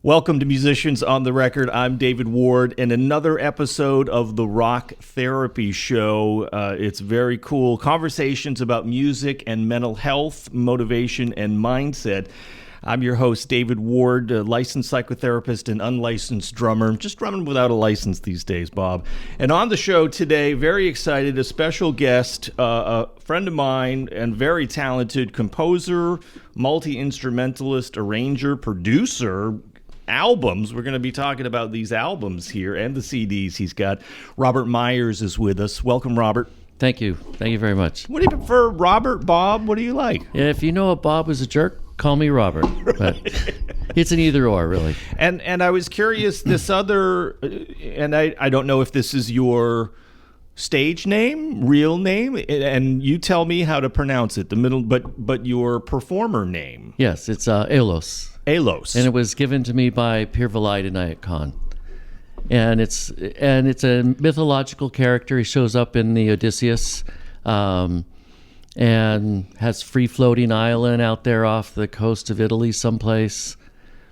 Welcome to Musicians on the Record. I'm David Ward, and another episode of the Rock Therapy Show. It's very cool. Conversations about music and mental health, motivation, and mindset. I'm your host, David Ward, a licensed psychotherapist and unlicensed drummer. I'm just drumming without a license these days, Bob. And on the show today, very excited, a special guest, a friend of mine and very talented composer, multi-instrumentalist, arranger, producer, albums. We're going to be talking about these albums here and the CDs he's got. Robert Myers is with us. Welcome, Robert. Thank you. Thank you very much. What do you prefer, Robert, Bob? What do you like? Yeah, if you know a Bob was a jerk, call me Robert. But it's an either or, really. And I was curious, this other, and I don't know if this is your stage name, real name, and you tell me how to pronounce it, the middle, but your performer name. Yes, it's Elos. Elos. And it was given to me by Pir Valide Inayat Khan. And it's a mythological character. He shows up in the Odysseus and has free-floating island out there off the coast of Italy someplace.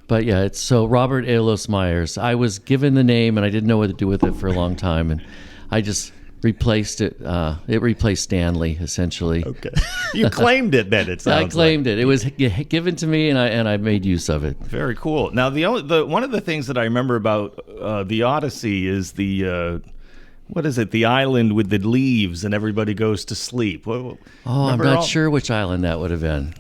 But yeah, it's so Robert Elos Myers. I was given the name and I didn't know what to do with it for a long time, and I just replaced it. It replaced Stanley, essentially. Okay. You claimed it then, it sounds I claimed it. It was given to me, and I made use of it. Very cool. Now, one of the things that I remember about the Odyssey is the what is it? The island with the leaves and everybody goes to sleep. I'm not sure which island that would have been.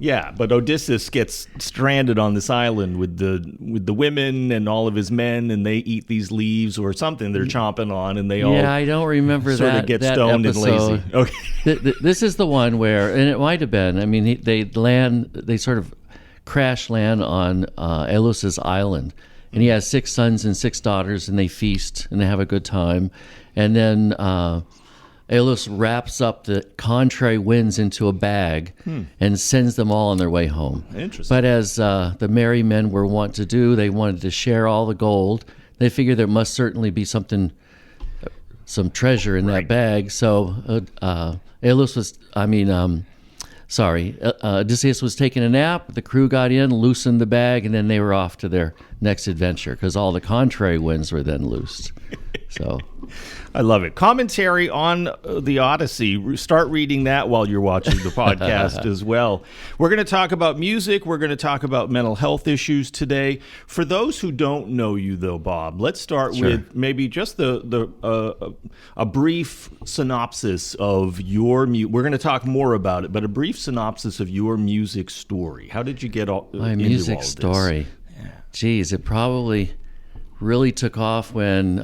Yeah, but Odysseus gets stranded on this island with the women and all of his men, and they eat these leaves or something they're chomping on, and they all I don't remember sort of get stoned episode. and lazy. Okay, this is the one where, and it might have been. I mean, they sort of crash land on Elos's island, and he has 6 sons and 6 daughters, and they feast and they have a good time, and then Elos wraps up the contrary winds into a bag and sends them all on their way home. Interesting. But as the merry men were wont to do, they wanted to share all the gold. They figured there must certainly be some treasure in that bag. So Odysseus was taking a nap. The crew got in, loosened the bag, and then they were off to their next adventure because all the contrary winds were then loosed. So I love it. Commentary on the Odyssey. Start reading that while you're watching the podcast as well. We're going to talk about music. We're going to talk about mental health issues today. For those who don't know you, though, Bob, let's start with maybe just a brief synopsis of your music. We're going to talk more about it, but a brief synopsis of your music story. How did you get my into music all of story? Yeah. Geez, it probably really took off when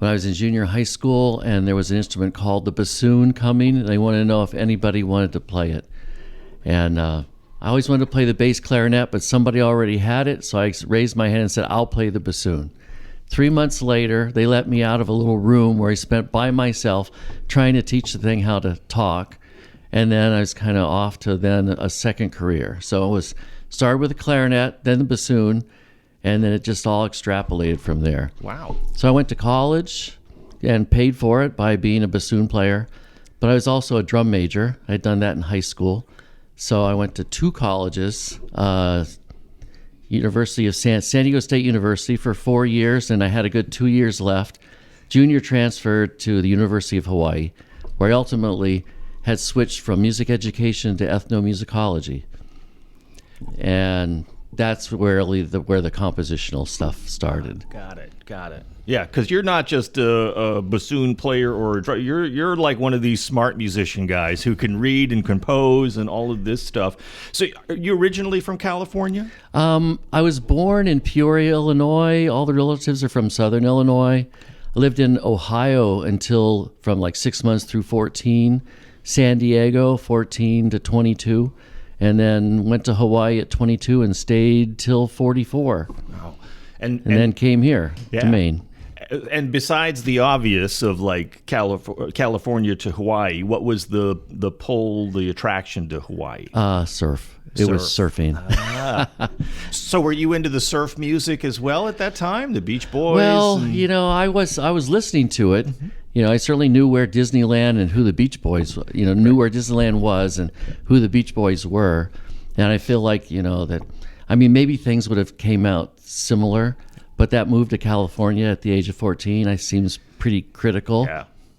I was in junior high school, and there was an instrument called the bassoon coming. They wanted to know if anybody wanted to play it. And I always wanted to play the bass clarinet, but somebody already had it, so I raised my hand and said, I'll play the bassoon. 3 months later, they let me out of a little room where I spent by myself trying to teach the thing how to talk. And then I was kind of off to then a second career. So it started with the clarinet, then the bassoon, and then it just all extrapolated from there. Wow. So I went to college and paid for it by being a bassoon player, but I was also a drum major. I'd done that in high school. So I went to 2 colleges, University of San Diego State University for 4 years, and I had a good 2 years left. Junior transferred to the University of Hawaii, where I ultimately had switched from music education to ethnomusicology. And that's where the compositional stuff started. Got it. Yeah, because you're not just a bassoon player or a drum. You're like one of these smart musician guys who can read and compose and all of this stuff. So, are you originally from California? I was born in Peoria, Illinois. All the relatives are from Southern Illinois. I lived in Ohio until from like 6 months through 14. San Diego, 14 to 22. And then went to Hawaii at 22 and stayed till 44. Wow. And then came here to Maine. And besides the obvious of like California to Hawaii, what was the pull, the attraction to Hawaii? Surf. It was surfing. So were you into the surf music as well at that time? The Beach Boys? Well, I was listening to it. Mm-hmm. I certainly knew where Disneyland and who the Beach Boys, knew where Disneyland was and who the Beach Boys were. And I feel like, that I mean, maybe things would have came out similar, but that move to California at the age of 14, I seems pretty critical.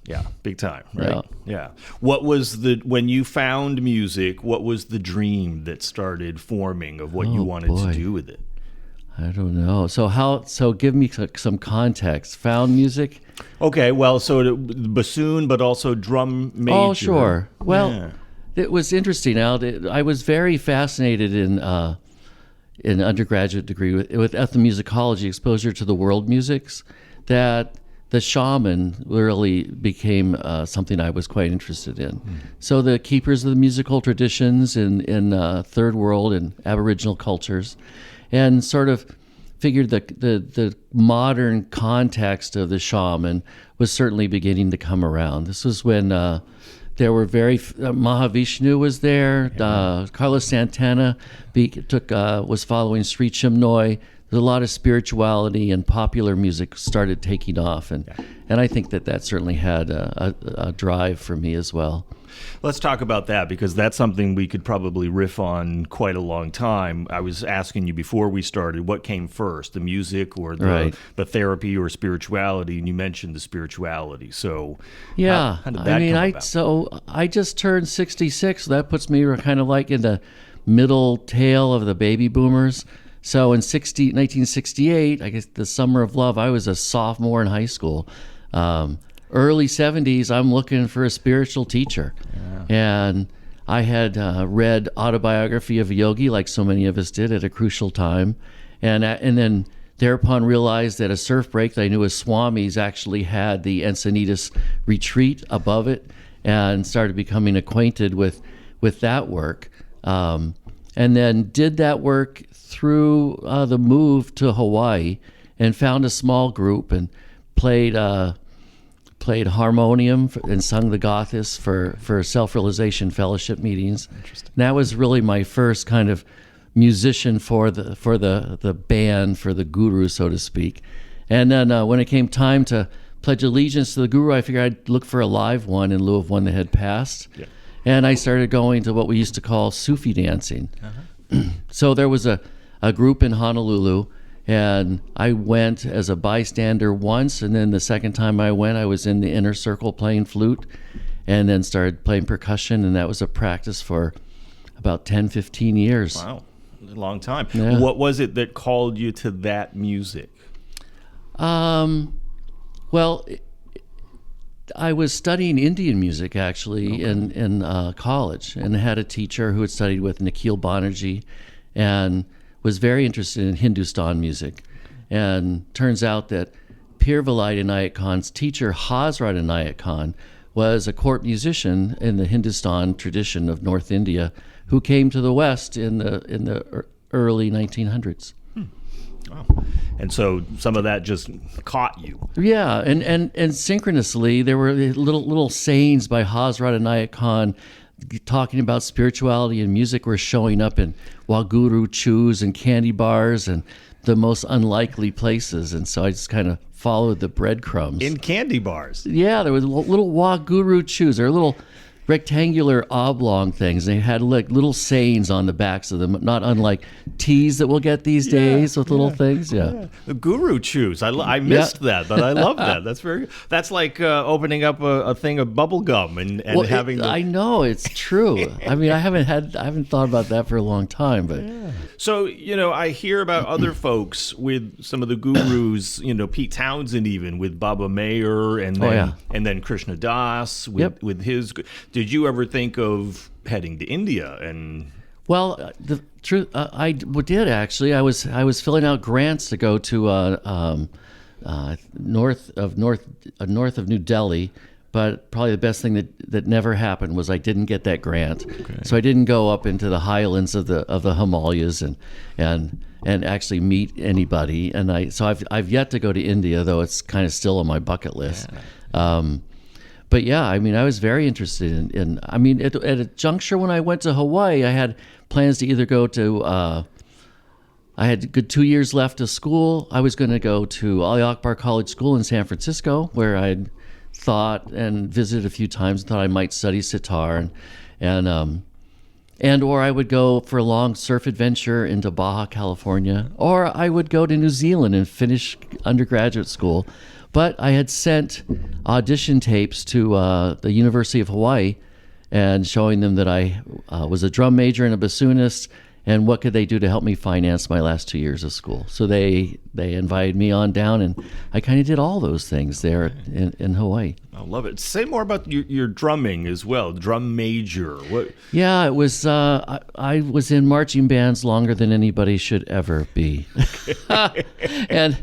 Yeah, big time, right? Yeah. What was when you found music, what was the dream that started forming of what you wanted to do with it? I don't know. So give me some context. Found music? Okay, well, so bassoon, but also drum major. Oh, sure. Well, it was interesting. I was very fascinated in undergraduate degree with ethnomusicology, exposure to the world musics, that the shaman really became something I was quite interested in. So the keepers of the musical traditions in third world and Aboriginal cultures, and sort of figured the modern context of the shaman was certainly beginning to come around. This was when there were Mahavishnu was there, Carlos Santana was following Sri Chinmoy. There's a lot of spirituality, and popular music started taking off, and I think that certainly had a drive for me as well. Let's talk about that, because that's something we could probably riff on quite a long time. I was asking you before we started, what came first, the music or the therapy or spirituality? And you mentioned the spirituality. So how did that come about? I just turned 66. So that puts me kind of like in the middle tail of the baby boomers. So in 1968, I guess the summer of love, I was a sophomore in high school. Early 70s, I'm looking for a spiritual teacher. And I had read Autobiography of a Yogi, like so many of us did, at a crucial time. And then thereupon realized that a surf break that I knew as Swami's actually had the Encinitas retreat above it, and started becoming acquainted with that work. And then did that work through the move to Hawaii, and found a small group and played harmonium and sung the Gathas for self-realization fellowship meetings. Interesting. And that was really my first kind of musician for the band, for the guru, so to speak. And then when it came time to pledge allegiance to the guru, I figured I'd look for a live one in lieu of one that had passed. Yeah. And I started going to what we used to call Sufi dancing. So there was a group in Honolulu, and I went as a bystander once, and then the second time I went, I was in the inner circle playing flute, and then started playing percussion, and that was a practice for about 10, 15 years. Wow, a long time. Yeah. What was it that called you to that music? Well, I was studying Indian music, actually, in college, and had a teacher who had studied with Nikhil Banerjee, and was very interested in Hindustan music. And turns out that Pir Vilayat Inayat Khan's teacher, Hazrat Inayat Khan, was a court musician in the Hindustan tradition of North India, who came to the West in the early 1900s. Wow. And so some of that just caught you. Yeah, and synchronously, there were little sayings by Hazrat Inayat Khan talking about spirituality and music were showing up in Waguru chews and candy bars and the most unlikely places. And so I just kind of followed the breadcrumbs. In candy bars? Yeah, there were little Waguru chews. They were little rectangular oblong things. They had like little sayings on the backs of them, not unlike teas that we'll get these days with little things. Yeah. The guru chews. I missed that, but I love that. That's very. That's like opening up a thing of bubble gum and having. I know, it's true. I mean, I haven't thought about that for a long time, but. Yeah. So I hear about other folks with some of the gurus. Pete Townsend even with Baba Mayer, and then Krishna Das with his. Did you ever think of heading to India? And well, the truth, I did actually. I was filling out grants to go to north of New Delhi, but probably the best thing that never happened was I didn't get that grant. Okay. So I didn't go up into the highlands of the Himalayas and actually meet anybody. And I've yet to go to India, though it's kind of still on my bucket list. Yeah. But yeah, I mean, I was very interested in I mean, at a juncture when I went to Hawaii, I had plans to either go to, I had a good 2 years left of school. I was going to go to Ali Akbar College School in San Francisco, where I'd thought and visited a few times and thought I might study sitar. And or I would go for a long surf adventure into Baja California, or I would go to New Zealand and finish undergraduate school. But I had sent audition tapes to the University of Hawaii and showing them that I was a drum major and a bassoonist, and what could they do to help me finance my last 2 years of school. So they invited me on down, and I kind of did all those things there in Hawaii. I love it. Say more about your drumming as well. Drum major. What? Yeah, it was. I was in marching bands longer than anybody should ever be, and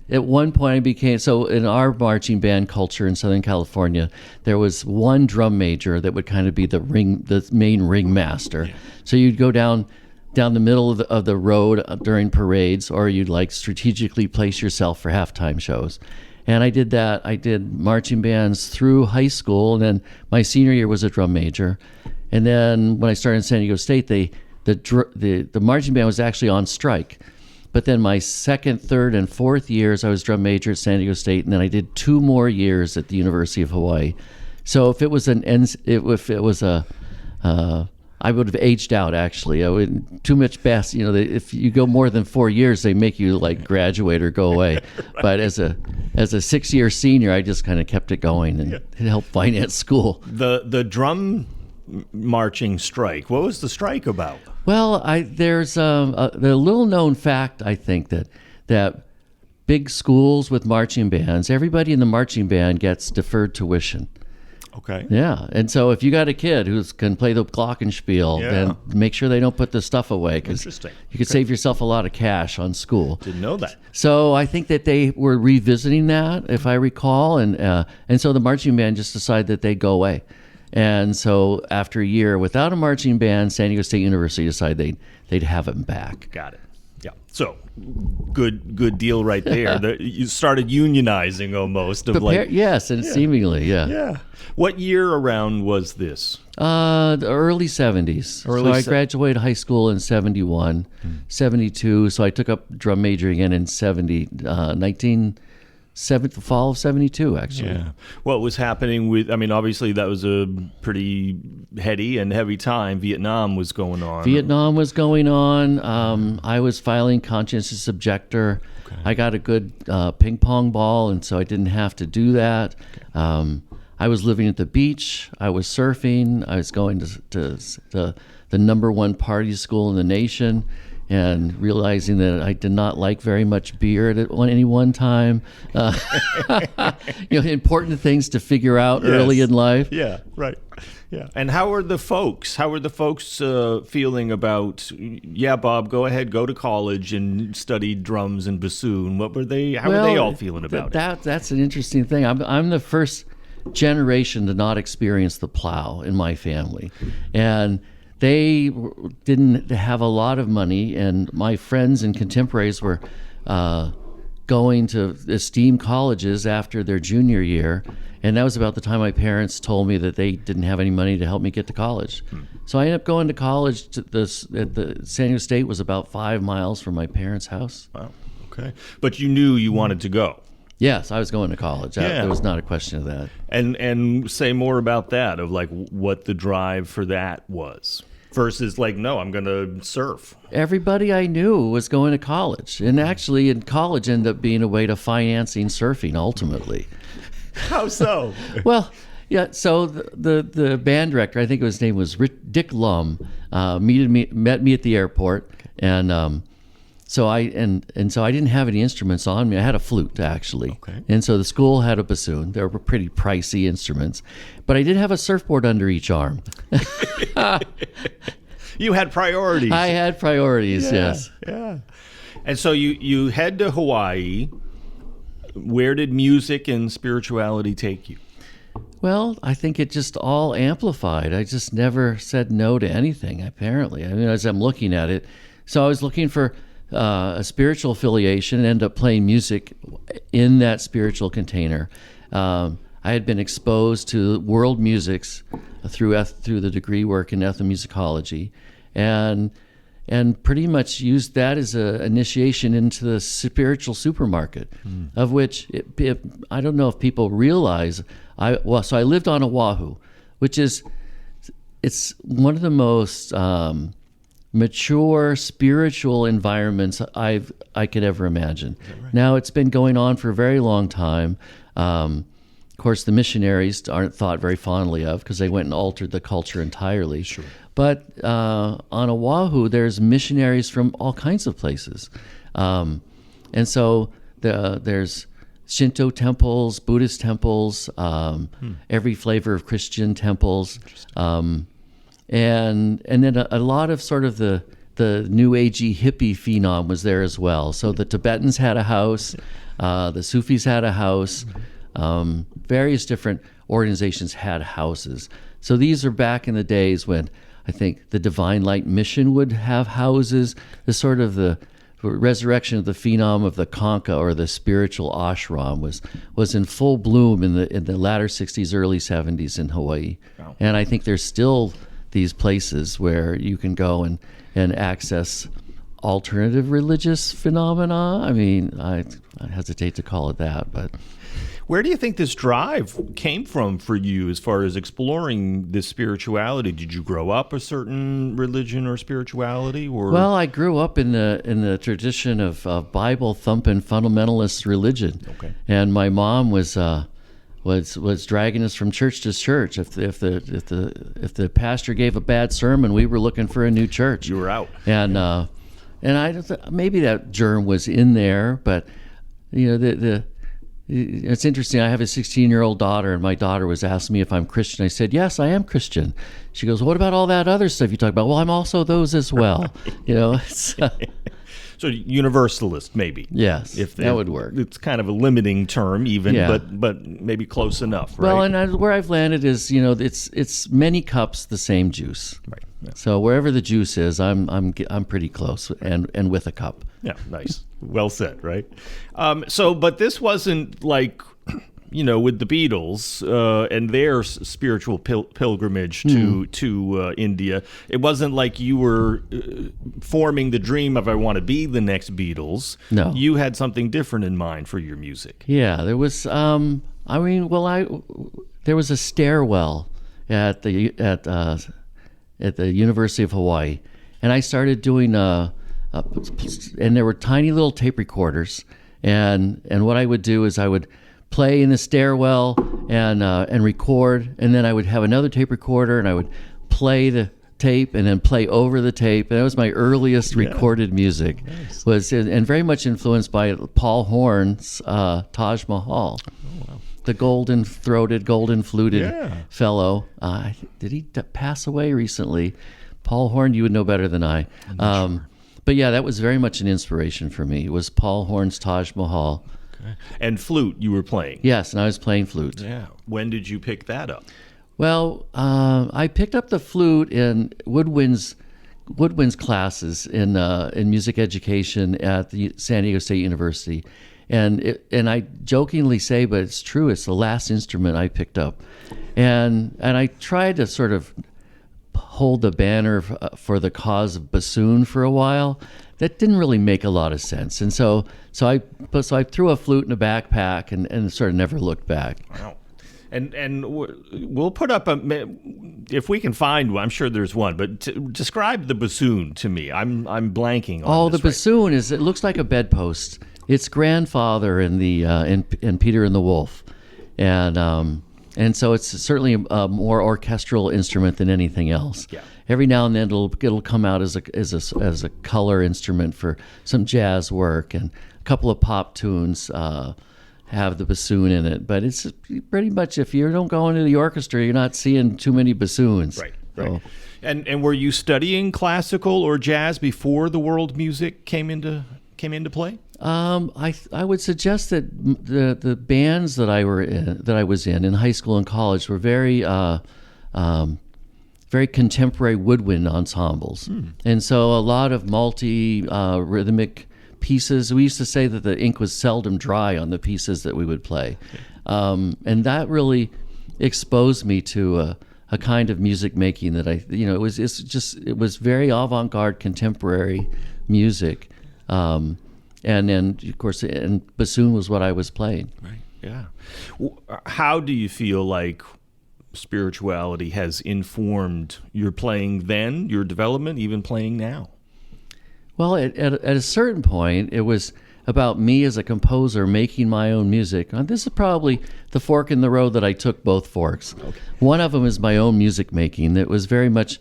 at one point I became so in our marching band culture in Southern California, there was one drum major that would kind of be the main ringmaster. Yeah. So you'd go down the middle of the road during parades, or you'd like strategically place yourself for halftime shows. And I did that. I did marching bands through high school, and then my senior year was a drum major. And then when I started in San Diego State, the marching band was actually on strike. But then my second, third, and fourth years, I was drum major at San Diego State, and then I did 2 more years at the University of Hawaii. So if it was I would have aged out, actually. I would too much best. If you go more than 4 years, they make you like graduate or go away. Right. But as a 6-year senior, I just kind of kept it going and it helped finance school. The drum marching strike. What was the strike about? Well, there's a little known fact, I think, that big schools with marching bands, everybody in the marching band gets deferred tuition. Okay. Yeah, and so if you got a kid who can play the glockenspiel, then make sure they don't put the stuff away, because you could save yourself a lot of cash on school. Didn't know that. So I think that they were revisiting that, if I recall, and so the marching band just decided that they'd go away. And so after a year without a marching band, San Diego State University decided they'd have them back. Got it. Yeah. So good deal right there. You started unionizing almost. Yes, and seemingly, yeah. Yeah. What year around was this? The early 70s. So I graduated high school in 71, 72. So I took up drum major again in the fall of 72, actually. Yeah. What was happening obviously that was a pretty heady and heavy time. Vietnam was going on. I was filing conscientious objector. Okay. I got a good ping pong ball, and so I didn't have to do that. Okay. I was living at the beach. I was surfing. I was going to the number one party school in the nation, and realizing that I did not like very much beer at any one time. Important things to figure out early in life. Yeah, right. Yeah. And how were the folks? Feeling about, Bob, go ahead, go to college and study drums and bassoon? How were they all feeling about it? That's an interesting thing. I'm the first generation to not experience the plow in my family. And they didn't have a lot of money, and my friends and contemporaries were going to esteemed colleges after their junior year, and that was about the time my parents told me that they didn't have any money to help me get to college. So I ended up going to college. At the San Diego State was about 5 miles from my parents' house. Wow. Okay. But you knew you wanted to go. Yes, I was going to college. There was not a question of that. And say more about that, of like what the drive for that was. Versus no, I'm going to surf. Everybody I knew was going to college. And actually, in college ended up being a way to financing surfing, ultimately. How so? Well, yeah, so the band director, I think his name was Dick Lum, met me at the airport. And so I didn't have any instruments on me. I had a flute, actually. Okay. And so the school had a bassoon. They were pretty pricey instruments. But I did have a surfboard under each arm. You had priorities. I had priorities, yes. Yeah. And so you head to Hawaii. Where did music and spirituality take you? Well, I think it just all amplified. I just never said no to anything, apparently. As I'm looking at it. So I was looking for a spiritual affiliation and ended up playing music in that spiritual container. I had been exposed to world musics through the degree work in ethnomusicology, and pretty much used that as an initiation into the spiritual supermarket, of which I don't know if people realize. So I lived on Oahu, which is it's one of the most mature spiritual environments I could ever imagine. Right? Now, it's been going on for a very long time. Of course, the missionaries aren't thought very fondly of because they went and altered the culture entirely. Sure. But on Oahu, there's missionaries from all kinds of places. And so there's Shinto temples, Buddhist temples, every flavor of Christian temples. And then a lot of sort of the new agey hippie phenom was there as well. So the Tibetans had a house, the Sufis had a house, various different organizations had houses. So these are back in the days when I think the Divine Light Mission would have houses. The sort of the resurrection of the phenom of the Kanka, or the spiritual ashram, was in full bloom in the latter 60s, early 70s in Hawaii. Wow. And I think there's still these places where you can go and access alternative religious phenomena. I mean, I hesitate to call it that, but... Where do you think this drive came from for you as far as exploring this spirituality? Did you grow up a certain religion or spirituality? Or? Well, I grew up in the tradition of Bible thumping fundamentalist religion, okay. And my mom was dragging us from church to church. If the pastor gave a bad sermon, we were looking for a new church. You were out, and maybe that germ was in there, but you know it's interesting. I have a 16-year-old daughter, and my daughter was asking me if I'm Christian. I said, yes, I am Christian. She goes, what about all that other stuff you talk about? Well, I'm also those as well. You know, so universalist, maybe. Yes, that would work. It's kind of a limiting term, even, yeah. but maybe close enough, right? Well, and where I've landed is, you know, it's many cups, the same juice. Right. Yeah. So wherever the juice is, I'm pretty close, and with a cup. Yeah, nice. Well said, right? But this wasn't like, you know, with the Beatles and their spiritual pilgrimage to India. It wasn't like you were forming the dream of I want to be the next Beatles. No, you had something different in mind for your music. Yeah, there was. There was a stairwell at the University of Hawaii, and I started doing and there were tiny little tape recorders, and what I would do is I would play in the stairwell and record, and then I would have another tape recorder and I would play the tape and then play over the tape, and that was my earliest recorded music. Nice. And very much influenced by Paul Horn's Taj Mahal. Oh, wow. The golden-throated, golden-fluted fellow. Did he pass away recently? Paul Horn, you would know better than I. Sure. But yeah, that was very much an inspiration for me. It was Paul Horn's Taj Mahal. Okay. And flute you were playing? Yes, and I was playing flute. Yeah. When did you pick that up? Well, I picked up the flute in Woodwind's classes in music education at the San Diego State University. And I jokingly say, but it's true, it's the last instrument I picked up. And I tried to sort of hold the banner for the cause of bassoon for a while. That didn't really make a lot of sense. And so I threw a flute in a backpack and sort of never looked back. Wow. And we'll put up if we can find one. I'm sure there's one, but describe the bassoon to me. I'm blanking on the bassoon it looks like a bedpost. It's grandfather in Peter and the Wolf, and so it's certainly a more orchestral instrument than anything else. Yeah. Every now and then it'll come out as a color instrument for some jazz work, and a couple of pop tunes have the bassoon in it. But it's pretty much, if you don't go into the orchestra, you're not seeing too many bassoons. Right. So. And were you studying classical or jazz before the world music came into play? I would suggest that the bands that I was in high school and college were very very contemporary woodwind ensembles, and so a lot of multi-rhythmic pieces. We used to say that the ink was seldom dry on the pieces that we would play, and that really exposed me to a kind of music making that it was very avant-garde contemporary music. And then, of course, bassoon was what I was playing. Right. Yeah. How do you feel like spirituality has informed your playing then, your development, even playing now? Well, at a certain point, it was about me as a composer making my own music. And this is probably the fork in the road that I took both forks. Okay. One of them is my own music making that was very much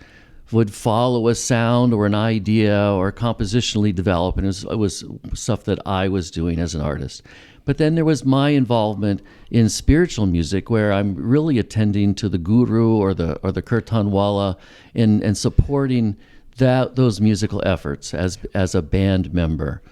would follow a sound or an idea or compositionally develop, and it was stuff that I was doing as an artist. But then there was my involvement in spiritual music, where I'm really attending to the guru or the kirtan wala and supporting those musical efforts as a band member.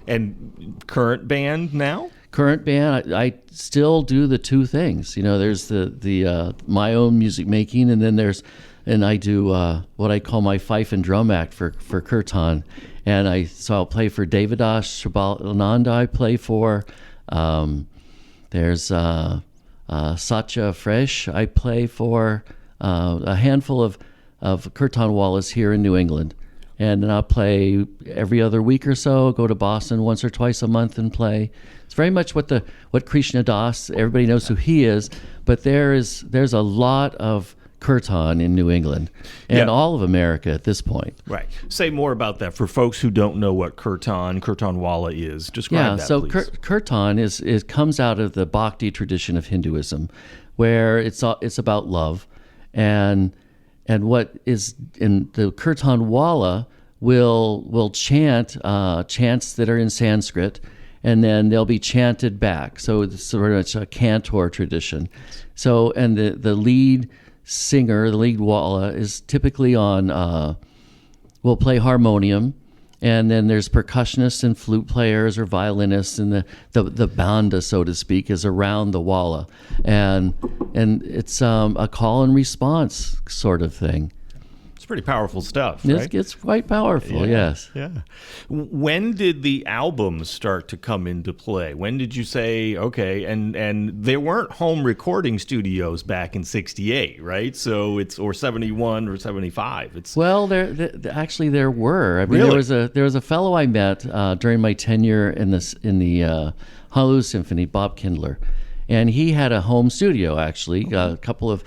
And current band now? Current band, I still do the two things. There's the my own music making, and I do what I call my fife and drum act for kirtan. And I'll play for Devadas Shabalananda. I play for. There's Satya Fresh. I play for a handful of kirtan wallas here in New England. And then I'll play every other week or so, go to Boston once or twice a month and play. It's very much what Krishna Das, everybody knows who he is, but there's a lot of kirtan in New England and all of America at this point. Right. Say more about that for folks who don't know what kirtan wala is. Describe that, please. So kirtan comes out of the bhakti tradition of Hinduism, where it's about love, and what is in the kirtan wala will chant chants that are in Sanskrit, and then they'll be chanted back. So it's sort of a cantor tradition. So, and the lead singer, the lead wala, is typically will play harmonium, and then there's percussionists and flute players or violinists, and the banda, so to speak, is around the wala, and it's a call and response sort of thing. It's pretty powerful stuff, right? It's quite powerful, yes. Yeah. When did the albums start to come into play? When did you say, okay, and there weren't home recording studios back in '68, right? So or 71 or 75. Well, actually there were. I mean, really? there was a fellow I met during my tenure in the Honolulu Symphony, Bob Kindler, and he had a home studio, actually, a couple of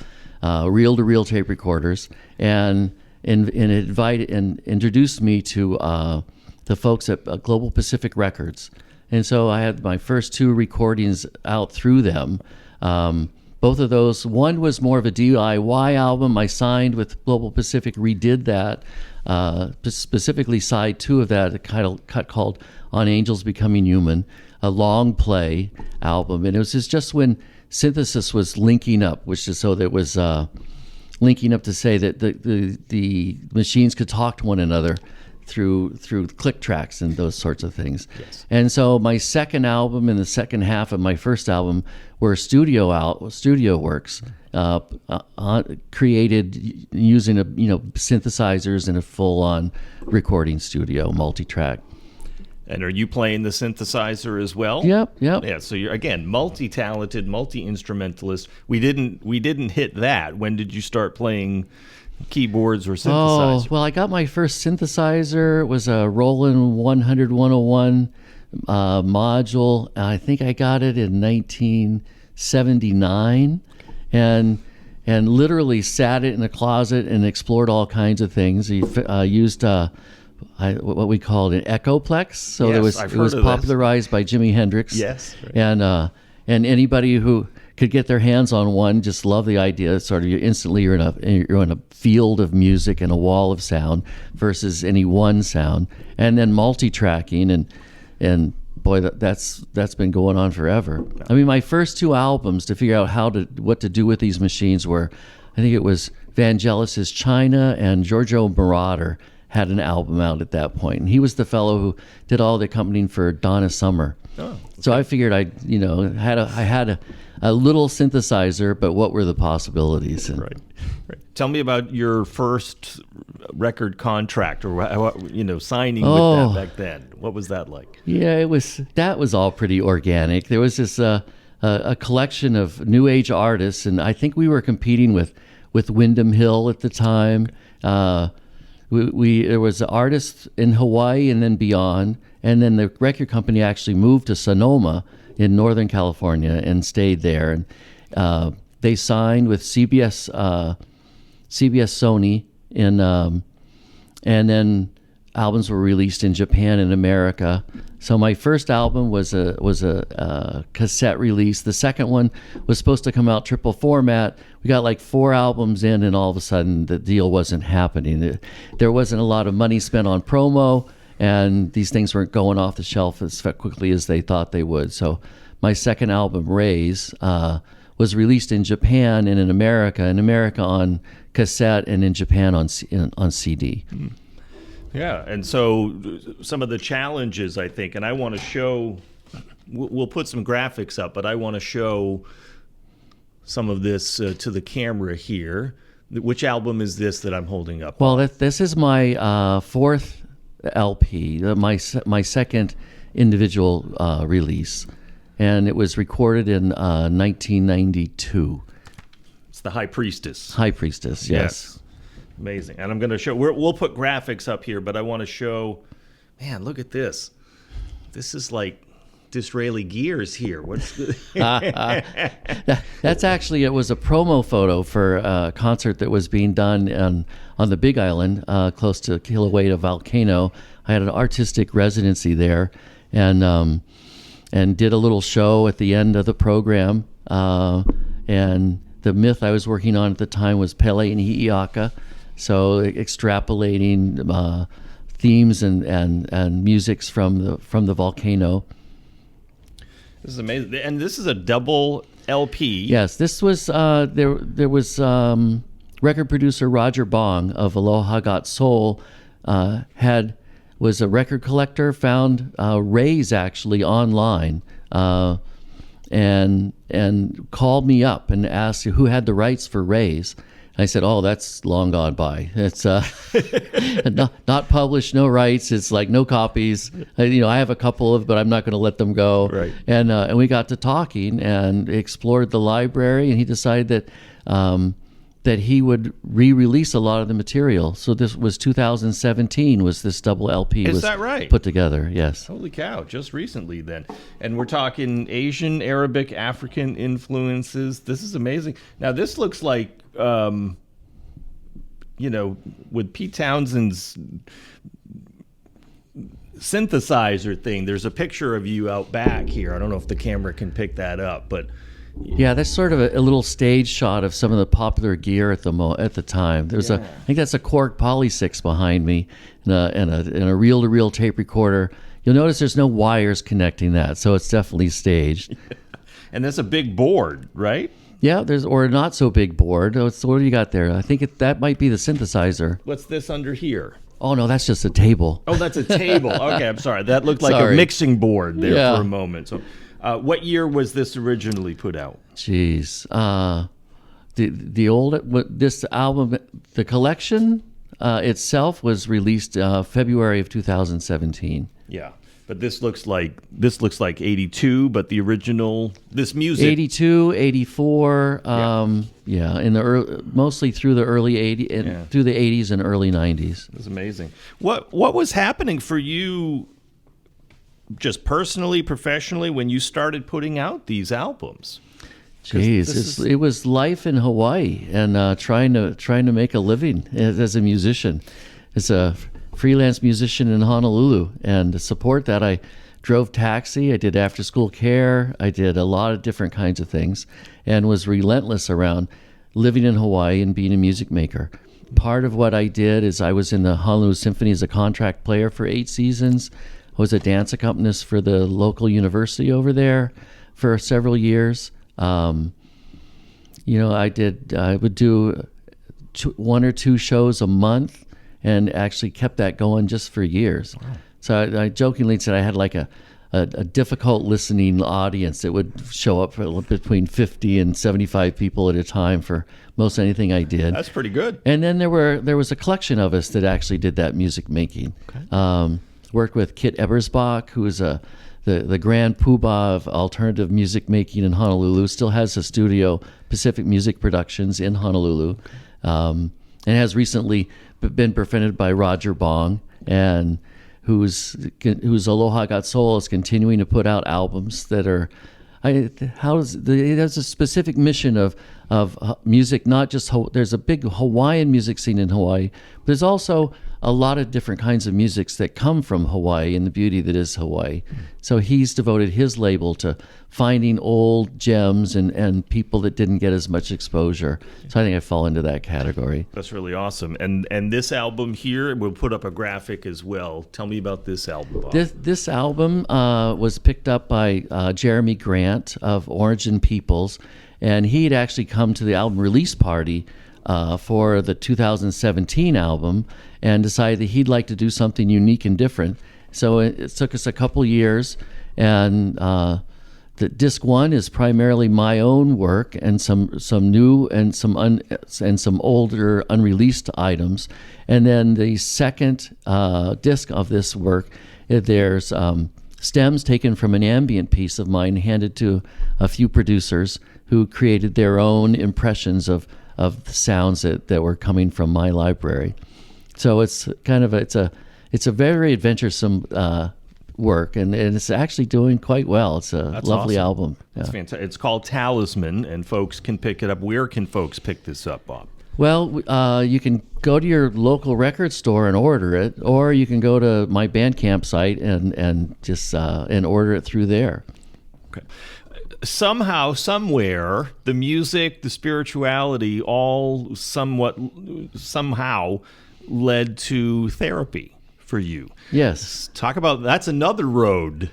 reel-to-reel tape recorders, and invited and introduced me to the folks at Global Pacific Records. And so I had my first two recordings out through them. Both of those, one was more of a DIY album. I signed with Global Pacific, redid that, specifically side two of that, a cut called On Angels Becoming Human, a long play album. And it was just when synthesis was linking up, which is so that was linking up to say that the machines could talk to one another through click tracks and those sorts of things. Yes. And so my second album and the second half of my first album were studio works created using synthesizers in a full-on recording studio, multi-track. And are you playing the synthesizer as well? Yep. Yeah, so you're, again, multi-talented, multi-instrumentalist. We didn't hit that. When did you start playing keyboards or synthesizers? Oh, well, I got my first synthesizer. It was a Roland 101 module. I think I got it in 1979, and literally sat it in a closet and explored all kinds of things. I used what we called an Echoplex. So yes, it was popularized by Jimi Hendrix. Yes. Right. And anybody who could get their hands on one just loved the idea. Sort of you're in a field of music and a wall of sound versus any one sound. And then multi-tracking and boy, that's been going on forever. I mean, my first two albums to figure out what to do with these machines were, I think it was Vangelis's China and Giorgio Moroder had an album out at that point, and he was the fellow who did all the accompanying for Donna Summer. Oh, okay. So I figured I had a little synthesizer, but what were the possibilities? Right. Tell me about your first record contract, or signing with that back then. What was that like? Yeah, that was all pretty organic. There was this a collection of new age artists, and I think we were competing with Windham Hill at the time. There was artists in Hawaii and then beyond, and then the record company actually moved to Sonoma in Northern California and stayed there. And they signed with CBS Sony and then albums were released in Japan and America. So my first album was a cassette release. The second one was supposed to come out triple format. We got like 4 albums in, and all of a sudden the deal wasn't happening. There wasn't a lot of money spent on promo, and these things weren't going off the shelf as quickly as they thought they would. So my second album, Raise, was released in Japan and in America on cassette, and in Japan on CD. Mm. Yeah, and so some of the challenges, I think, and I want to show, we'll put some graphics up, but I want to show some of this to the camera here. Which album is this that I'm holding up? Well, this is my fourth LP, my second individual release, and it was recorded in 1992. It's the High Priestess. High Priestess, yes. Amazing. And I'm going to show, we'll put graphics up here, but I want to show, man, look at this. This is like Disraeli gears here. What's That's actually, it was a promo photo for a concert that was being done on the Big Island, close to Kilauea Volcano. I had an artistic residency there, and did a little show at the end of the program. And the myth I was working on at the time was Pele and Hi'iaka. So extrapolating themes and musics from the volcano. This is amazing, and this is a double LP. Yes, this was there was record producer Roger Bong of Aloha Got Soul was a record collector, found Ray's actually online, and called me up and asked who had the rights for Ray's. I said, "Oh, that's long gone by. It's not published, no rights. It's like no copies. I have a couple of, but I'm not going to let them go." Right. And we got to talking and explored the library, and he decided that he would re-release a lot of the material. So this was 2017. Was this double LP? Is that right? Put together? Yes. Holy cow! Just recently, then, and we're talking Asian, Arabic, African influences. This is amazing. Now this looks like. With Pete Townsend's synthesizer thing, there's a picture of you out back here. I don't know if the camera can pick that up, but yeah, that's sort of a little stage shot of some of the popular gear at the time. There's I think that's a Korg Poly 6 behind me, and a reel-to-reel tape recorder. You'll notice there's no wires connecting that, so it's definitely staged. And that's a big board, right? Yeah, or a not so big board. So what do you got there? I think that might be the synthesizer. What's this under here? Oh no, that's just a table. Oh, that's a table. Okay, I'm sorry. That looked like a mixing board there for a moment. So, what year was this originally put out? Jeez, this album, the collection itself was released February of 2017. Yeah. But this looks like 82, but the original, this music 82, 84, in the mostly through the early 80s, through the 80s and early 90s. It was amazing. What was happening for you, just personally, professionally, when you started putting out these albums? Jeez, it was life in Hawaii and trying to make a living as a musician. It's a freelance musician in Honolulu, and to support that I drove taxi, I did after school care, I did a lot of different kinds of things, and was relentless around living in Hawaii and being a music maker. Part of what I did is I was in the Honolulu Symphony as a contract player for 8 seasons. I was a dance accompanist for the local university over there for several years. I would do 1 or 2 shows a month, and actually kept that going just for years. Wow. So I jokingly said I had like a difficult listening audience that would show up for between 50 and 75 people at a time for most anything I did. That's pretty good. And then there was a collection of us that actually did that music making. Okay. Worked with Kit Ebersbach, who is the grand poobah of alternative music making in Honolulu. Still has a studio, Pacific Music Productions, in Honolulu, and has recently been befriended by Roger Bong, and whose Aloha Got Soul is continuing to put out albums that are, it has a specific mission of music, not just there's a big Hawaiian music scene in Hawaii, but there's also a lot of different kinds of musics that come from Hawaii and the beauty that is Hawaii. So he's devoted his label to finding old gems and people that didn't get as much exposure. So I think I fall into that category. That's really awesome. And this album here, we'll put up a graphic as well. Tell me about this album, Bob. This album was picked up by Jeremy Grant of Origin Peoples, and he had actually come to the album release party for the 2017 album and decided that he'd like to do something unique and different. So it took us a couple years, and the disc one is primarily my own work and some new and some older unreleased items. And then the second disc of this work, there's stems taken from an ambient piece of mine handed to a few producers who created their own impressions of the sounds that were coming from my library. So it's kind of it's a very adventuresome work, and it's actually doing quite well. It's a lovely awesome album. Yeah. It's fantastic. It's called Talisman, and folks can pick it up. Where can folks pick this up, Bob? Well, you can go to your local record store and order it, or you can go to my Bandcamp site and just and order it through there. Okay. Somehow, somewhere, the music, the spirituality, all somehow led to therapy for you. Yes. Talk about that's another road.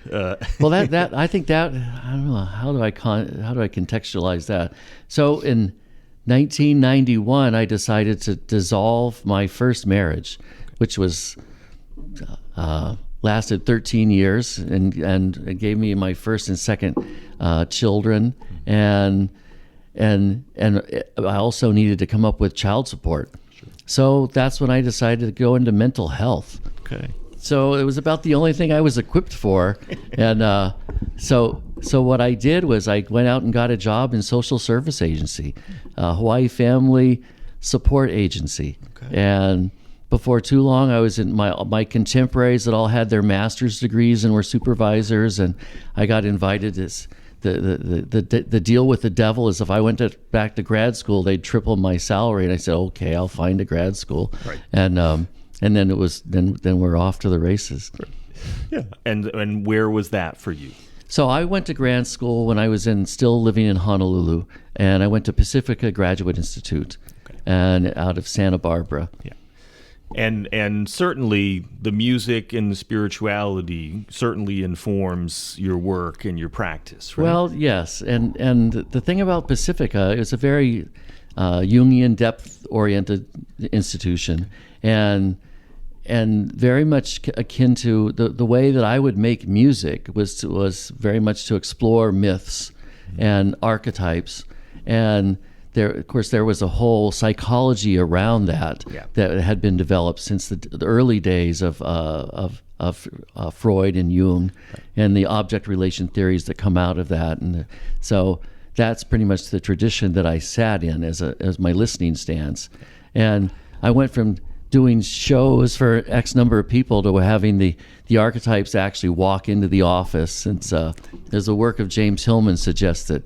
Well, that I think that I don't know how do I contextualize that. So in 1991, I decided to dissolve my first marriage, which was lasted 13 years, and it gave me my first and second children, and I also needed to come up with child support. Sure. So that's when I decided to go into mental health. Okay. So it was about the only thing I was equipped for, and so what I did was I went out and got a job in social service agency, Hawaii Family Support Agency, okay. And before too long, I was in my contemporaries that all had their master's degrees and were supervisors, and I got invited as the deal with the devil is if I went back to grad school, they'd triple my salary, and I said, okay, I'll find a grad school, right. And then it was then we're off to the races. Yeah, and where was that for you? So I went to grad school when I was still living in Honolulu, and I went to Pacifica Graduate Institute, okay. And out of Santa Barbara. Yeah. And certainly the music and the spirituality certainly informs your work and your practice, right? Well, yes. And the thing about Pacifica is a very Jungian depth-oriented institution, and very much akin to the way that I would make music was very much to explore myths and archetypes, and there was a whole psychology around that that had been developed since the early days of Freud and Jung, and the object relation theories that come out of that, and so that's pretty much the tradition that I sat in as my listening stance, and I went from doing shows for X number of people to having the archetypes actually walk into the office. And there's a work of James Hillman suggests that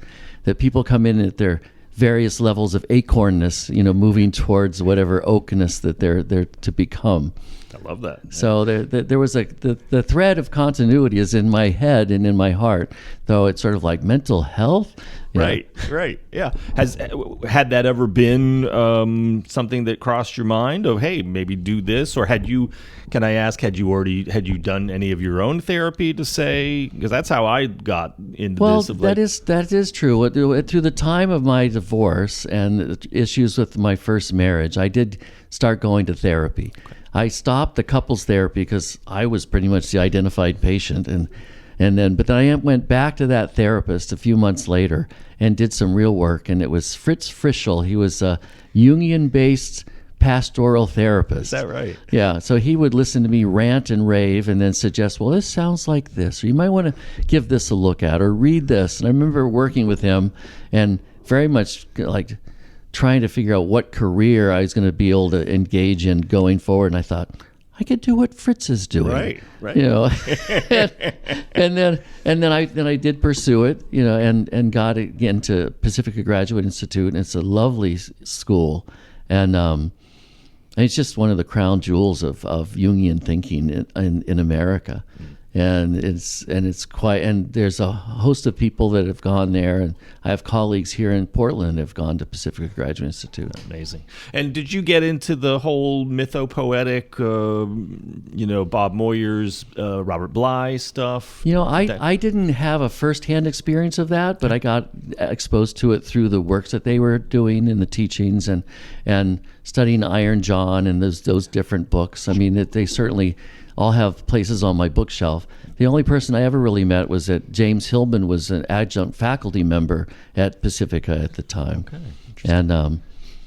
people come in at their various levels of acornness, moving towards whatever oakness that they're to become. I love that. Yeah. So there was the thread of continuity is in my head and in my heart, though it's sort of like mental health. Yeah. Right. Yeah. Had that ever been something that crossed your mind of, hey, maybe do this, or had you done any of your own therapy to say, because that's how I got into this. Well, that is true. Through the time of my divorce and issues with my first marriage, I did start going to therapy. Okay. I stopped the couples therapy because I was pretty much the identified patient, but then I went back to that therapist a few months later and did some real work, and it was Fritz Frischl. He was a Jungian-based pastoral therapist. Is that right? Yeah, so he would listen to me rant and rave and then suggest, well, this sounds like this, or you might want to give this a look at, or read this. And I remember working with him and very much like trying to figure out what career I was going to be able to engage in going forward. And I thought, I could do what Fritz is doing. Right. You know, and then I did pursue it, you know, and got again to Pacifica Graduate Institute, and it's a lovely school, and it's just one of the crown jewels of Jungian thinking in America. And it's quite, and there's a host of people that have gone there, and I have colleagues here in Portland that have gone to Pacifica Graduate Institute. Amazing. And did you get into the whole mythopoetic, Bob Moyer's, Robert Bly stuff? You know, I didn't have a firsthand experience of that, but I got exposed to it through the works that they were doing and the teachings, and studying Iron John and those different books. I mean, they certainly all have places on my bookshelf. The only person I ever really met was that James Hillman was an adjunct faculty member at Pacifica at the time. Okay, and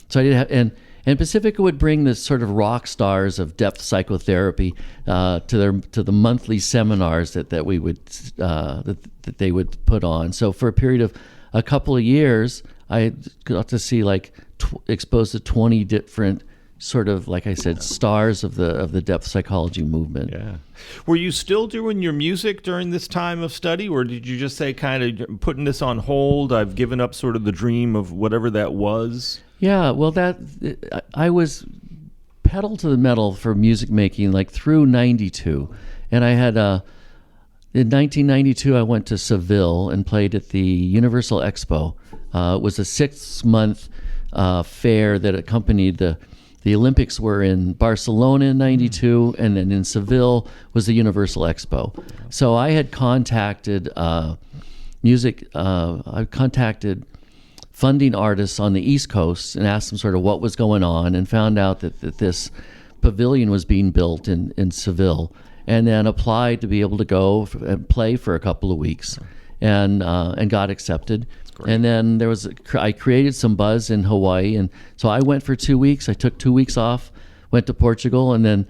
so I did have, and Pacifica would bring this sort of rock stars of depth psychotherapy to the monthly seminars that we would that they would put on. So for a period of a couple of years, I got to see exposed to 20 different sort of, like I said, stars of the depth psychology movement. Yeah. Were you still doing your music during this time of study, or did you just say kind of putting this on hold? I've given up sort of the dream of whatever that was? Yeah, well, I was pedal to the metal for music making through 92. And I had, in 1992, I went to Seville and played at the Universal Expo. It was a 6-month fair that accompanied the Olympics. Were in Barcelona in 92, and then in Seville was the Universal Expo. So I had contacted I contacted funding artists on the East Coast and asked them sort of what was going on, and found out that this pavilion was being built in Seville, and then applied to be able to go and play for a couple of weeks, and got accepted. And then I created some buzz in Hawaii, and so I went for 2 weeks. I took 2 weeks off, went to Portugal, and then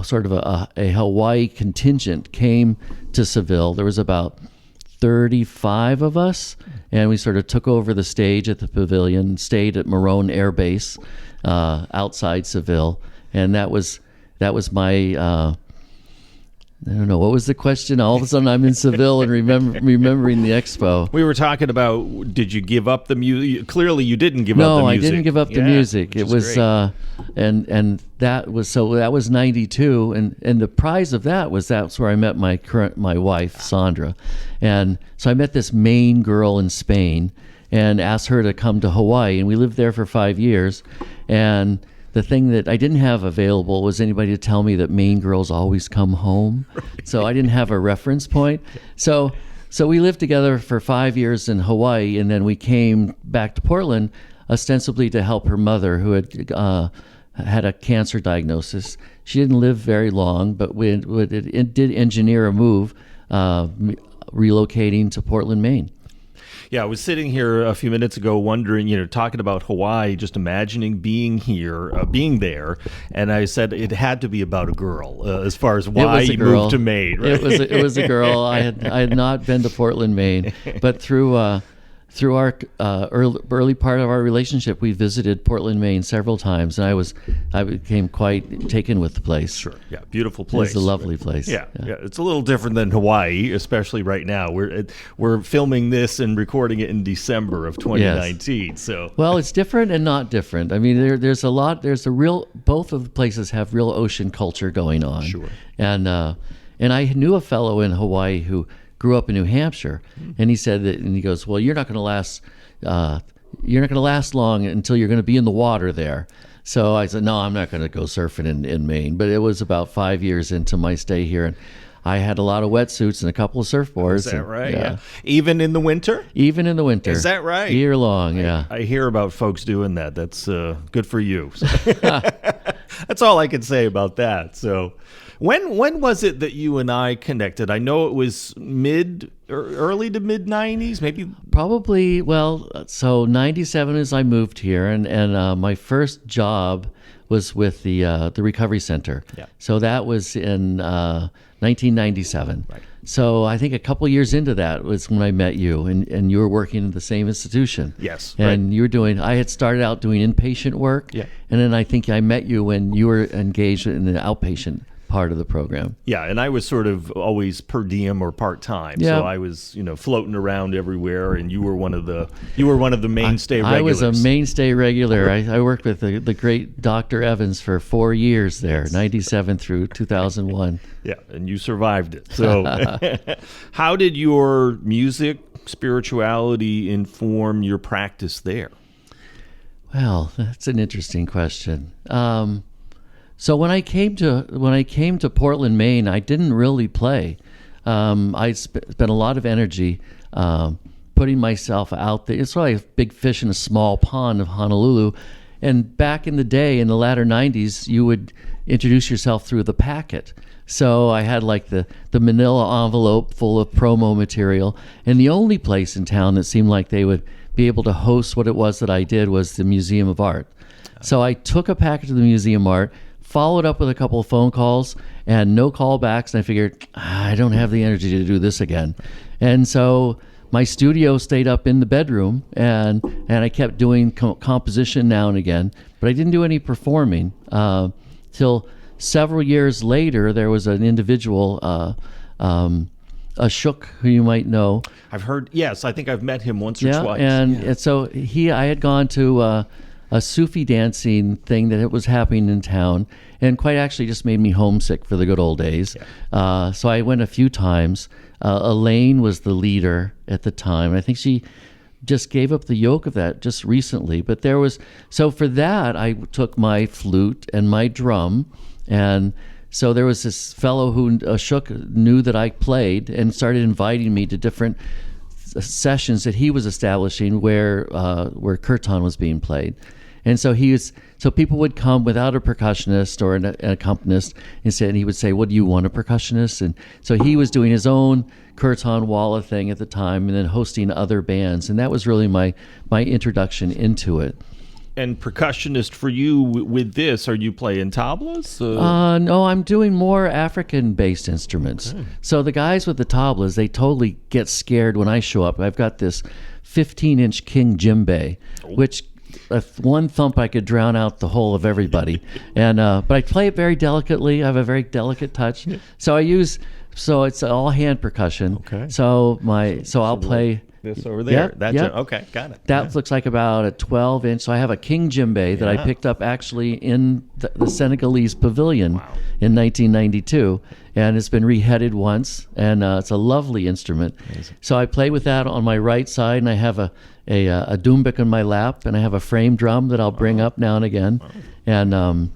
sort of a Hawaii contingent came to Seville. There was about 35 of us, and we sort of took over the stage at the pavilion, stayed at Morone Air Base outside Seville, and that was my I don't know. What was the question? All of a sudden I'm in Seville and remembering the expo. We were talking about, did you give up the music? Clearly you didn't give up the music. No, I didn't give up the music. It was, and that was 92. And the prize of that's where I met my wife, Sandra. And so I met this Maine girl in Spain and asked her to come to Hawaii. And we lived there for 5 years. And the thing that I didn't have available was anybody to tell me that Maine girls always come home. Right. So I didn't have a reference point. So we lived together for 5 years in Hawaii, and then we came back to Portland ostensibly to help her mother, who had a cancer diagnosis. She didn't live very long, but we did engineer a move, relocating to Portland, Maine. Yeah, I was sitting here a few minutes ago wondering, talking about Hawaii, just imagining being here, being there, and I said it had to be about a girl, as far as why you moved to Maine. Right? It was a girl. I had not been to Portland, Maine, but through our early part of our relationship, we visited Portland, Maine several times, and I became quite taken with the place. Sure, yeah, beautiful place. It's a lovely place. Yeah, it's a little different than Hawaii, especially right now. We're filming this and recording it in December of 2019. Yes. So well, it's different and not different. I mean, there's a lot. Both of the places have real ocean culture going on. Sure, and I knew a fellow in Hawaii who grew up in New Hampshire, and he said that, and he goes, well, you're not going to last long until you're going to be in the water there. So I said, no, I'm not going to go surfing in Maine. But it was about 5 years into my stay here, and I had a lot of wetsuits and a couple of surfboards. Is that right? Yeah. Even in the winter? Even in the winter. Is that right? Year long, yeah. I hear about folks doing that. That's good for you. That's all I can say about that. So when was it that you and I connected? I know it was early to mid 90s, maybe. Probably. Well, so 97 as I moved here, and my first job was with the recovery center. Yeah. So that was in 1997. Right. So I think a couple years into that was when I met you, and you were working in the same institution. Yes. And you were I had started out doing inpatient work. Yeah. And then I think I met you when you were engaged in the outpatient part of the program. Yeah, and I was sort of always per diem or part-time. Yeah. So I was, floating around everywhere, and you were one of the mainstay regulars. I was a mainstay regular. I worked with the great Dr. Evans for 4 years there, 97 through 2001. Yeah, and you survived it. So how did your music, spirituality inform your practice there? Well, that's an interesting question. So when I came to Portland, Maine, I didn't really play. I spent a lot of energy putting myself out there. It's like a big fish in a small pond of Honolulu. And back in the day, in the latter 90s, you would introduce yourself through the packet. So I had like the manila envelope full of promo material. And the only place in town that seemed like they would be able to host what it was that I did was the Museum of Art. So I took a packet to the Museum of Art, followed up with a couple of phone calls and no callbacks. And I figured, I don't have the energy to do this again. And so my studio stayed up in the bedroom, and I kept doing composition now and again, but I didn't do any performing till several years later. There was an individual, a Shook, who you might know. I've heard, yes, I think I've met him once or twice. And so I had gone to a Sufi dancing thing that it was happening in town, and quite actually just made me homesick for the good old days. Yeah. So I went a few times. Elaine was the leader at the time. I think she just gave up the yoke of that just recently. But so for that, I took my flute and my drum, and so there was this fellow who Shook knew that I played and started inviting me to different sessions that he was establishing where kirtan was being played. And so people would come without a percussionist or an accompanist, and he would say, "What do you want, a percussionist?" And so he was doing his own kirtan walla thing at the time, and then hosting other bands, and that was really my introduction into it. And percussionist for you with this, are you playing tablas? No, I'm doing more African-based instruments. Okay. So the guys with the tablas, they totally get scared when I show up. I've got this 15-inch king djembe, which one thump I could drown out the whole of everybody. And but I play it very delicately. I have a very delicate touch. So it's all hand percussion. Okay. So I'll play this over there. Yep. Okay, got it. That looks like about a 12-inch. So I have a king djembe that I picked up actually in the Senegalese pavilion in 1992, and it's been reheaded once, and it's a lovely instrument. Amazing. So I play with that on my right side, and I have a doumbek on my lap, and I have a frame drum that I'll bring up now and again, and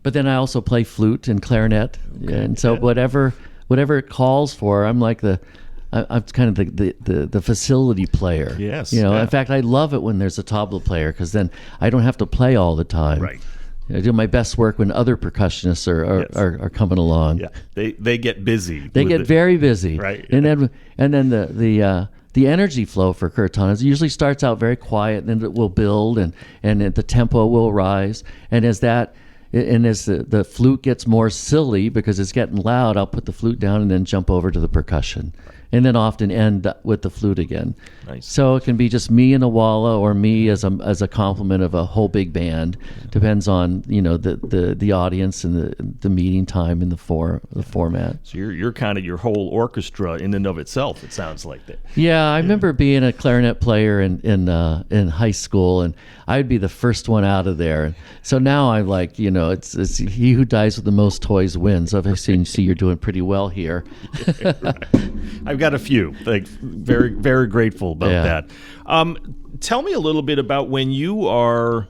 but then I also play flute and clarinet, and so whatever it calls for, I'm like I'm kind of the facility player. Yes. In fact, I love it when there's a tabla player, because then I don't have to play all the time. Right. I do my best work when other percussionists are coming along. Yeah. They get busy. They get very busy. Right. And then the energy flow for kirtan usually starts out very quiet, and then it will build, and the tempo will rise, and as the flute gets more silly because it's getting loud, I'll put the flute down and then jump over to the percussion, and then often end with the flute again. Nice. So it can be just me and a walla, or me as a complement of a whole big band. Depends on the audience and the meeting time and the format. So you're kind of your whole orchestra in and of itself. It sounds like that. Yeah, I remember being a clarinet player in high school, and I'd be the first one out of there. So now I'm like, it's he who dies with the most toys wins. Obviously, you see you're doing pretty well here. Right. I've got a few. Like, very, very grateful about that. Tell me a little bit about when you are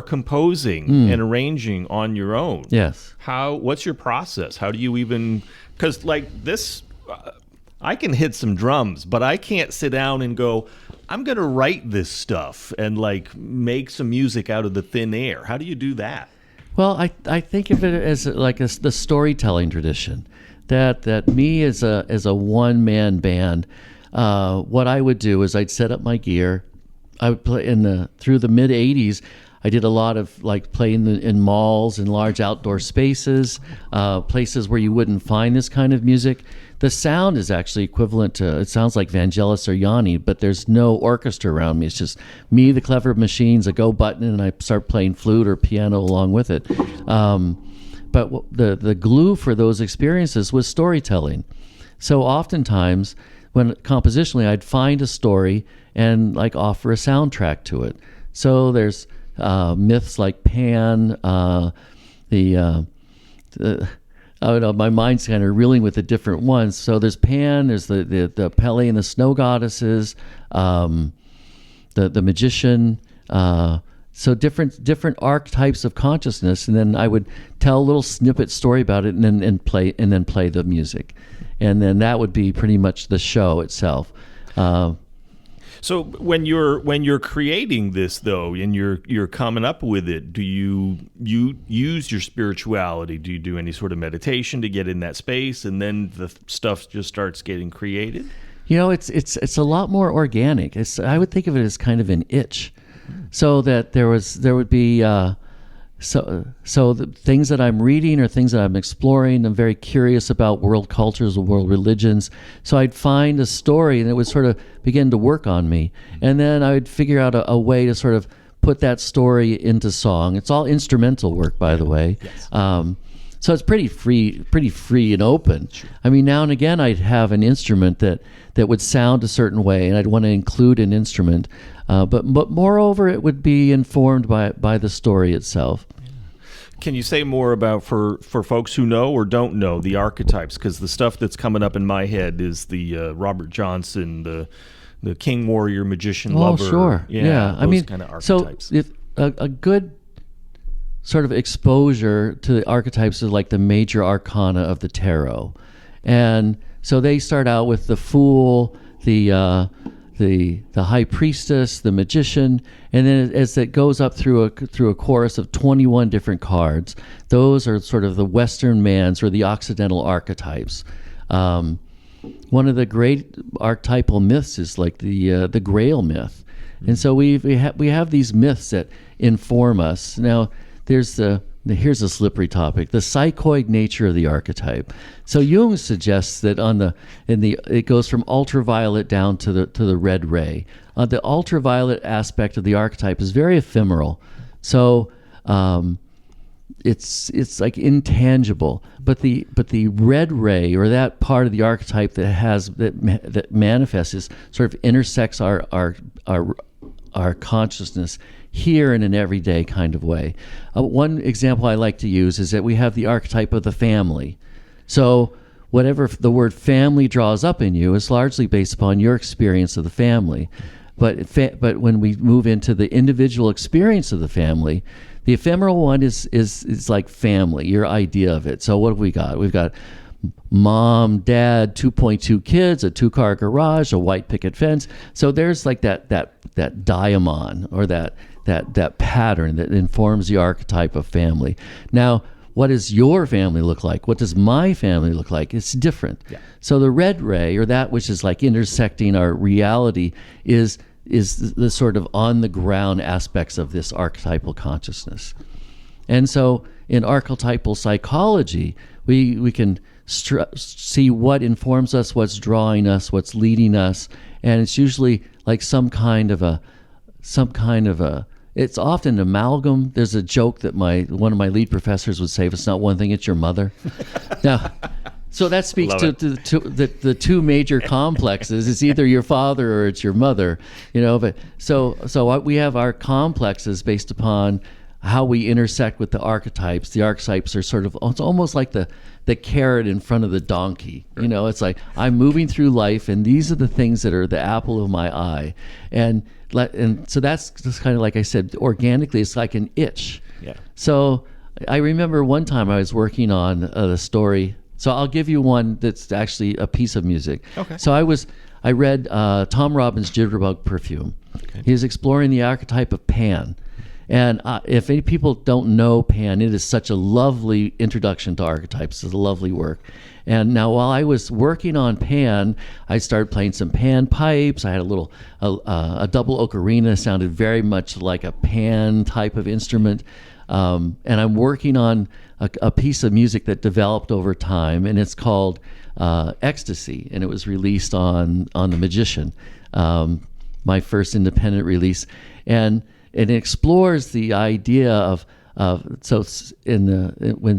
composing and arranging on your own. Yes. What's your process? How do you even? Because like this, I can hit some drums, but I can't sit down and go, I'm going to write this stuff and like make some music out of the thin air. How do you do that? Well, I think of it as like the storytelling tradition. That me as a one-man band, what I would do is I'd set up my gear. I would play through the mid '80s. I did a lot of like playing in malls and large outdoor spaces, places where you wouldn't find this kind of music. The sound is actually equivalent to, it sounds like Vangelis or Yanni, but there's no orchestra around me. It's just me, the clever machines, a go button, and I start playing flute or piano along with it. but the glue for those experiences was storytelling. So oftentimes, when compositionally, I'd find a story and like offer a soundtrack to it. So there's myths like Pan, I don't know, my mind's kind of reeling with the different ones. So there's Pan, there's the Pele and the snow goddesses, the magician. So different archetypes of consciousness, and then I would tell a little snippet story about it, and then play the music, and then that would be pretty much the show itself. So when you're creating this though, and you're coming up with it, do you use your spirituality? Do you do any sort of meditation to get in that space, and then the stuff just starts getting created? It's a lot more organic. I would think of it as kind of an itch, so that there would be so the things that I'm reading or things that I'm exploring. I'm very curious about world cultures, world religions. So I'd find a story, and it would sort of begin to work on me. And then I would figure out a way to sort of put that story into song. It's all instrumental work, by the way. Yes. So it's pretty free and open. Sure. I mean, now and again, I'd have an instrument that would sound a certain way, and I'd want to include an instrument. But moreover, it would be informed by the story itself. Can you say more about, for folks who know or don't know, the archetypes? Because the stuff that's coming up in my head is the Robert Johnson, the king, warrior, magician, lover. Oh, sure. Yeah. I mean, kind of archetypes. So if a good sort of exposure to the archetypes is like the major arcana of the tarot. And so they start out with the fool, the high priestess, the magician, and then as it goes up through a chorus of 21 different cards, those are sort of the Western man's or the Occidental archetypes. One of the great archetypal myths is like the Grail Myth, and so we have these myths that inform us. Now here's a slippery topic: the psychoid nature of the archetype. So Jung suggests that it goes from ultraviolet down to the red ray. The ultraviolet aspect of the archetype is very ephemeral, so it's like intangible. But the red ray, or that part of the archetype that manifests, sort of intersects our consciousness here in an everyday kind of way. One example I like to use is that we have the archetype of the family. So whatever the word family draws up in you is largely based upon your experience of the family. But when we move into the individual experience of the family, the ephemeral one is like family, your idea of it. So what have we got? We've got mom, dad, 2.2 kids, a 2-car garage, a white picket fence. So there's like that diamond, or that pattern that informs the archetype of family. Now, what does your family look like? What does my family look like? It's different. Yeah. So the red ray, or that which is like intersecting our reality, is the sort of on the ground aspects of this archetypal consciousness. And so in archetypal psychology, we can see what informs us, what's drawing us, what's leading us, and it's usually like some kind of a it's often an amalgam. There's a joke that one of my lead professors would say: if it's not one thing, it's your mother. Now, so that speaks to the two major complexes. It's either your father or it's your mother, But so we have our complexes based upon how we intersect with the archetypes. The archetypes are sort of, it's almost like the carrot in front of the donkey. It's like I'm moving through life, and these are the things that are the apple of my eye, and so that's just kind of like I said, organically, it's like an itch. Yeah. So I remember one time I was working on the story. So I'll give you one that's actually a piece of music. Okay. So I read Tom Robbins' Jitterbug Perfume. Okay. He was exploring the archetype of Pan. And if any people don't know Pan, it is such a lovely introduction to archetypes. It's a lovely work. And now while I was working on Pan, I started playing some Pan pipes. I had a double ocarina, sounded very much like a Pan type of instrument. And I'm working on a piece of music that developed over time, and it's called Ecstasy, and it was released on The Magician, my first independent release. And it explores the idea when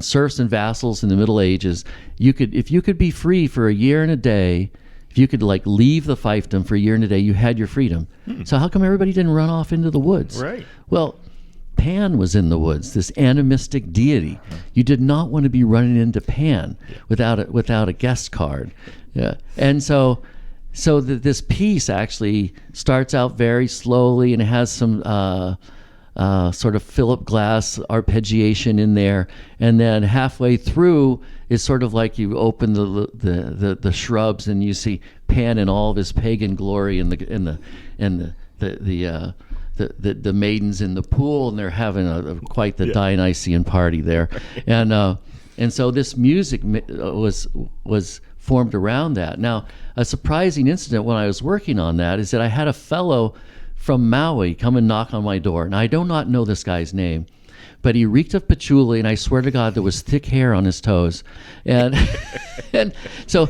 serfs and vassals in the Middle Ages, if you could be free for a year and a day, if you could like leave the fiefdom for a year and a day, you had your freedom. So how come everybody didn't run off into the woods? Right. Well, Pan was in the woods, this animistic deity. You did not want to be running into Pan without a guest card. Yeah. And so this piece actually starts out very slowly and it has some sort of Philip Glass arpeggiation in there, and then halfway through is sort of like you open the shrubs and you see Pan in all of his pagan glory and the maidens in the pool, and they're having quite the Dionysian party there, and so this music was formed around that. Now, a surprising incident when I was working on that is that I had a fellow from Maui come and knock on my door, and I do not know this guy's name, but he reeked of patchouli, and I swear to God there was thick hair on his toes, and and so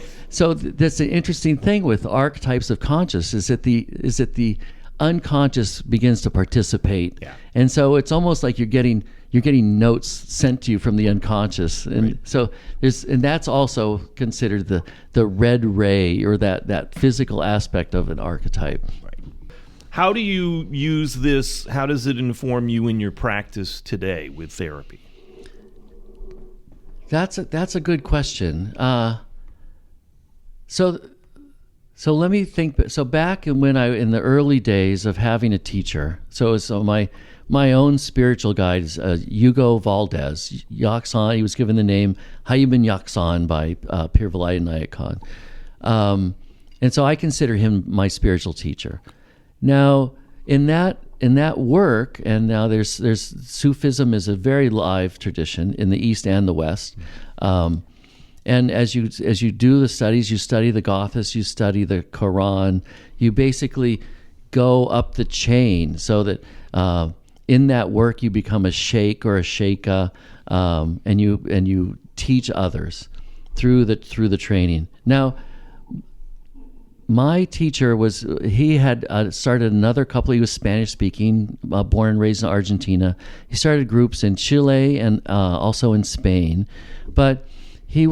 that's an interesting thing with archetypes of conscious is that the unconscious begins to participate, and so it's almost like you're getting notes sent to you from the unconscious, and so that's also considered the red ray, or that physical aspect of an archetype. How do you use this? How does it inform you in your practice today with therapy? That's a good question. So let me think. So back in the early days of having a teacher, so my own spiritual guide is Hugo Valdez, Yaksan. He was given the name Hayuban Yaksan by Pir Vilayat Khan. And so I consider him my spiritual teacher. Now, in that work, and now there's Sufism is a very live tradition in the East and the West. And as you do the studies, you study the Gathas, you study the Quran, you basically go up the chain, so that in that work you become a sheikh or a sheikha, and you teach others through the training. Now, my teacher he had started another couple. He was Spanish speaking, born and raised in Argentina. He started groups in Chile and also in Spain. But he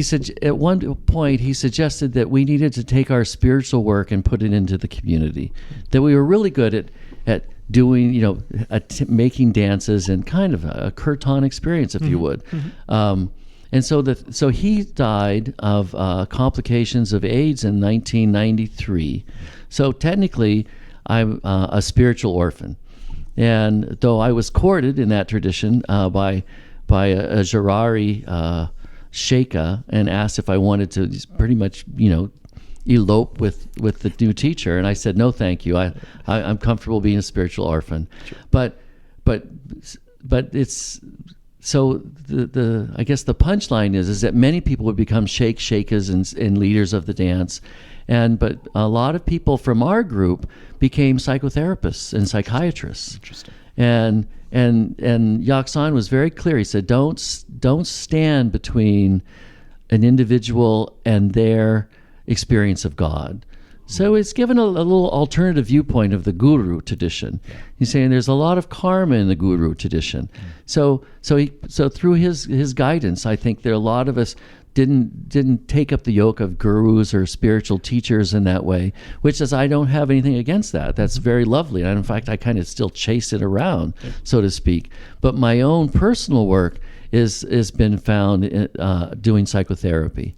said at one point he suggested that we needed to take our spiritual work and put it into the community. That we were really good at doing, making dances and kind of a kirtan experience, if you would. And so he died of complications of AIDS in 1993. So technically, I'm a spiritual orphan. And though I was courted in that tradition by a Jarari sheikha and asked if I wanted to pretty much, elope with the new teacher, and I said no, thank you. I'm comfortable being a spiritual orphan. Sure. But it's. So I guess the punchline is that many people would become sheikhs, sheikhas, and leaders of the dance, but a lot of people from our group became psychotherapists and psychiatrists. Interesting. And Yaksan was very clear. He said, don't stand between an individual and their experience of God. So it's given a little alternative viewpoint of the guru tradition. He's saying there's a lot of karma in the guru tradition. So through his guidance, I think there are a lot of us didn't take up the yoke of gurus or spiritual teachers in that way, which is, I don't have anything against that. That's very lovely. And in fact, I kind of still chase it around, so to speak. But my own personal work is been found doing psychotherapy.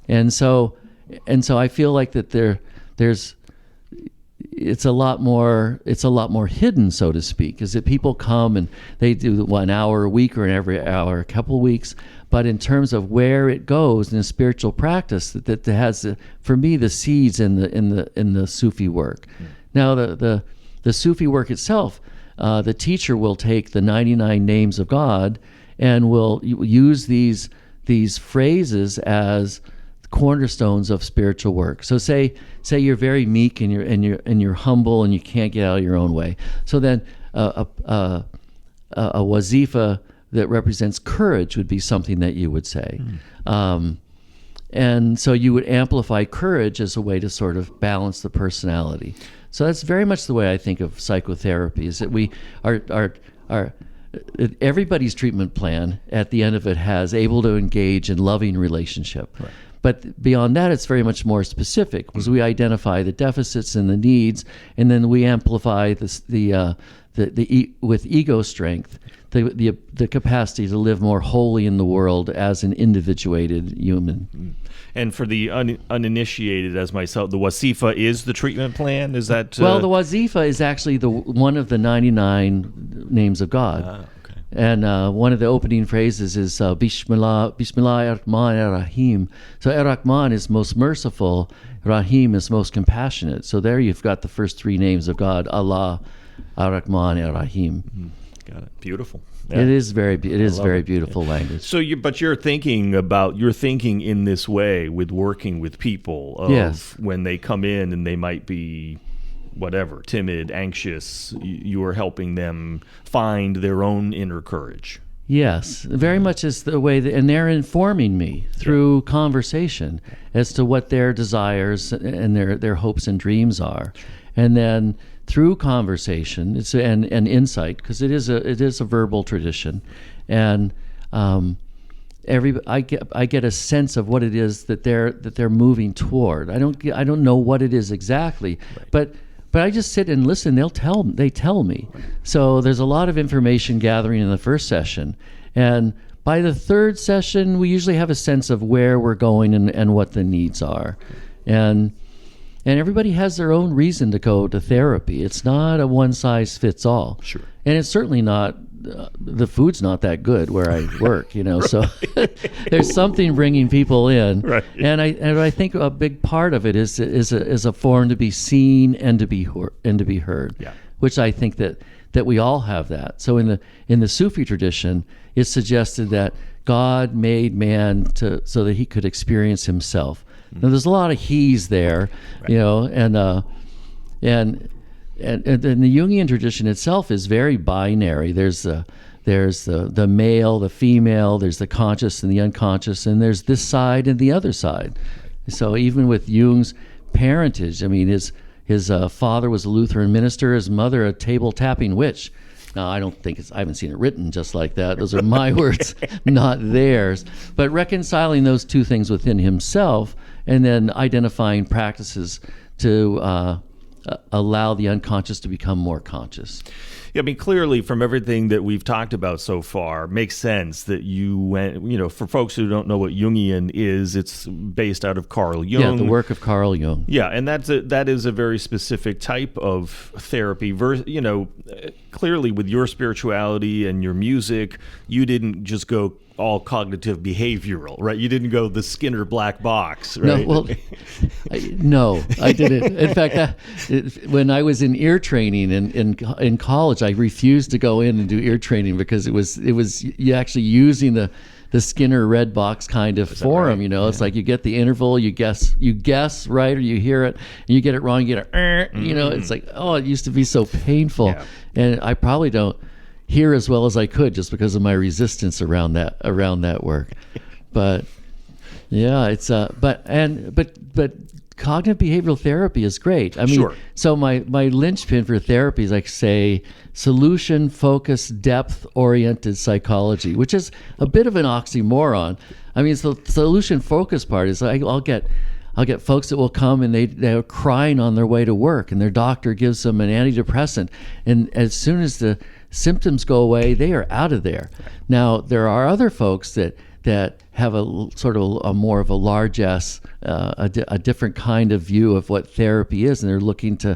And so I feel like that it's a lot more hidden, so to speak, is that people come and they do 1 hour a week or every hour a couple of weeks, but in terms of where it goes in a spiritual practice, that has for me the seeds in the Sufi work. Now the Sufi work itself, the teacher will take the 99 names of God and will use these phrases as cornerstones of spiritual work. So say you're very meek and you're humble and you can't get out of your own way. So then a wazifa that represents courage would be something that you would say. And so you would amplify courage as a way to sort of balance the personality. So that's very much the way I think of psychotherapy, is that we are everybody's treatment plan at the end of it has able to engage in loving relationship. Right. But beyond that, it's very much more specific because we identify the deficits and the needs, and then we amplify with ego strength the capacity to live more wholly in the world as an individuated human. And for the uninitiated as myself, the Wasifa is the treatment plan? Is that... Well, the Wazifa is actually one of the 99 names of God. Okay. And one of the opening phrases is Bismillah ar-Rahman ar-Rahim. So ar-Rahman is most merciful, Rahim is most compassionate. So there you've got the first three names of God, Allah, ar-Rahman ar-Rahim. Got it. Beautiful. Yeah. It is very beautiful language. So you're thinking in this way with working with people of Yes. when they come in and they might be whatever, timid, anxious, you are helping them find their own inner courage. Yes, very much is the way and they're informing me through conversation as to what their desires and their hopes and dreams are. And then through conversation, it's and insight, because it is a verbal tradition, and I get a sense of what it is that they're moving toward. I don't know what it is exactly, but I just sit and listen. They tell me. So there's a lot of information gathering in the first session, and by the third session, we usually have a sense of where we're going and what the needs are, and everybody has their own reason to go to therapy. It's not a one-size-fits-all. Sure. And it's certainly not, the food's not that good where I work, so there's something bringing people in. Right. And I think a big part of it is a form to be seen and to be heard. Yeah. Which I think that we all have that. So in the Sufi tradition, it's suggested that God made man so that he could experience himself. Now, there's a lot of he's there, and the Jungian tradition itself is very binary. There's the male, the female, there's the conscious and the unconscious, and there's this side and the other side. So even with Jung's parentage, I mean, his father was a Lutheran minister, his mother a table tapping witch. Now, I haven't seen it written just like that. Those are my words, not theirs. But reconciling those two things within himself and then identifying practices to allow the unconscious to become more conscious. Yeah, I mean, clearly from everything that we've talked about so far, makes sense that you went, for folks who don't know what Jungian is, it's based out of Carl Jung. Yeah, the work of Carl Jung. Yeah, and that is a very specific type of therapy. Clearly with your spirituality and your music, you didn't just go all cognitive behavioral, right? You didn't go the Skinner black box, right? No, I didn't. In fact, when I was in ear training in college, I refused to go in and do ear training because it was you actually using the Skinner red box kind of forum, right? It's like you get the interval, you guess right, or you hear it, and you get it wrong, you get it's like, oh, it used to be so painful. Yeah. And I probably don't hear as well as I could just because of my resistance around that work. But yeah, it's but cognitive behavioral therapy is great. I mean, sure. So my linchpin for therapy is, like, say, solution focused, depth oriented psychology, which is a bit of an oxymoron. I mean, the solution focused part is I'll get folks that will come and they're crying on their way to work, and their doctor gives them an antidepressant, and as soon as the symptoms go away, they are out of there. Now, there are other folks that have a sort of a more of a largesse, a different kind of view of what therapy is, and they're looking to,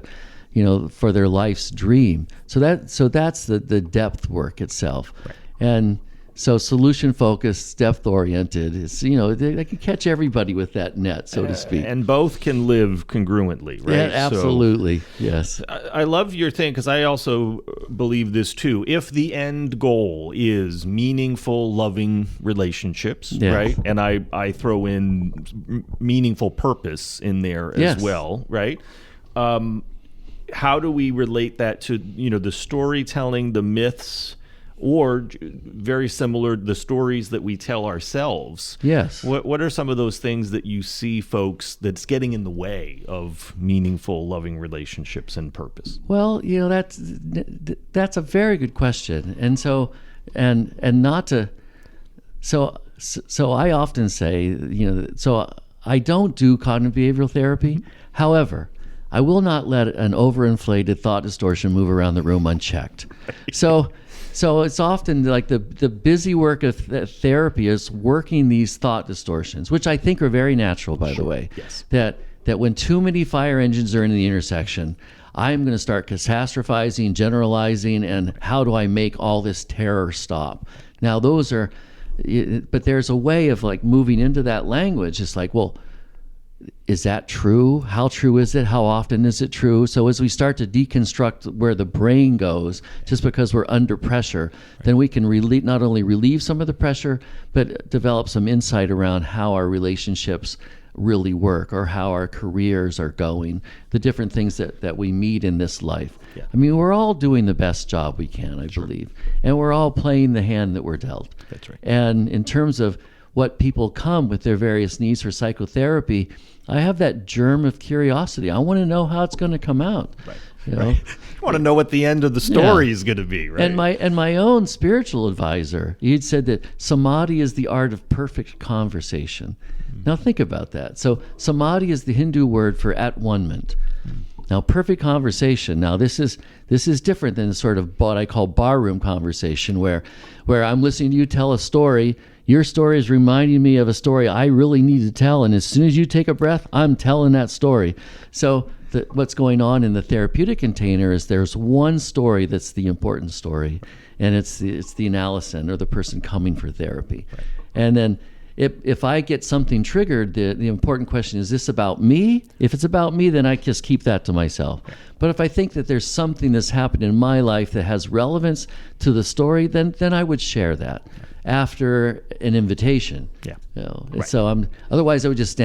for their life's dream. So that's the depth work itself. Right. And so solution focused, depth oriented is, they can catch everybody with that net, so to speak. And both can live congruently, right? Yeah, absolutely. Yes. I love your thing, because I also believe this too. If the end goal is meaningful, loving relationships, Yes. right? And I throw in meaningful purpose in there as Yes. well, right? How do we relate that to, the storytelling, the myths, or very similar, the stories that we tell ourselves? Yes. What are some of those things that you see, folks, that's getting in the way of meaningful, loving relationships and purpose? Well, that's a very good question. And so and not to. So I often say, so I don't do cognitive behavioral therapy. However, I will not let an overinflated thought distortion move around the room unchecked. So it's often like the busy work of therapy is working these thought distortions, which I think are very natural, by the way. Yes. That when too many fire engines are in the intersection, I'm going to start catastrophizing, generalizing, and how do I make all this terror stop? Now those are, but there's a way of like moving into that language. It's like, well, is that true? How true is it? How often is it true? So as we start to deconstruct where the brain goes, just because we're under pressure, then we can not only relieve some of the pressure, but develop some insight around how our relationships really work, or how our careers are going, the different things that we meet in this life. Yeah. I mean, we're all doing the best job we can, I believe, and we're all playing the hand that we're dealt. That's right. And in terms of what people come with their various needs for psychotherapy, I have that germ of curiosity. I want to know how it's going to come out. Right. You know? Right. You want to know what the end of the story is going to be, right? And my own spiritual advisor, he'd said that Samadhi is the art of perfect conversation. Now think about that. So Samadhi is the Hindu word for at-one-ment. Now perfect conversation. Now this is different than sort of what I call barroom conversation, where I'm listening to you tell a story. Your story is reminding me of a story I really need to tell, and as soon as you take a breath, I'm telling that story. So what's going on in the therapeutic container is there's one story that's the important story, and it's the analysand, or the person coming for therapy. Right. And then if I get something triggered, the important question is this about me? If it's about me, then I just keep that to myself. Right. But if I think that there's something that's happened in my life that has relevance to the story, then I would share that after an invitation. Yeah. Right. So otherwise I would just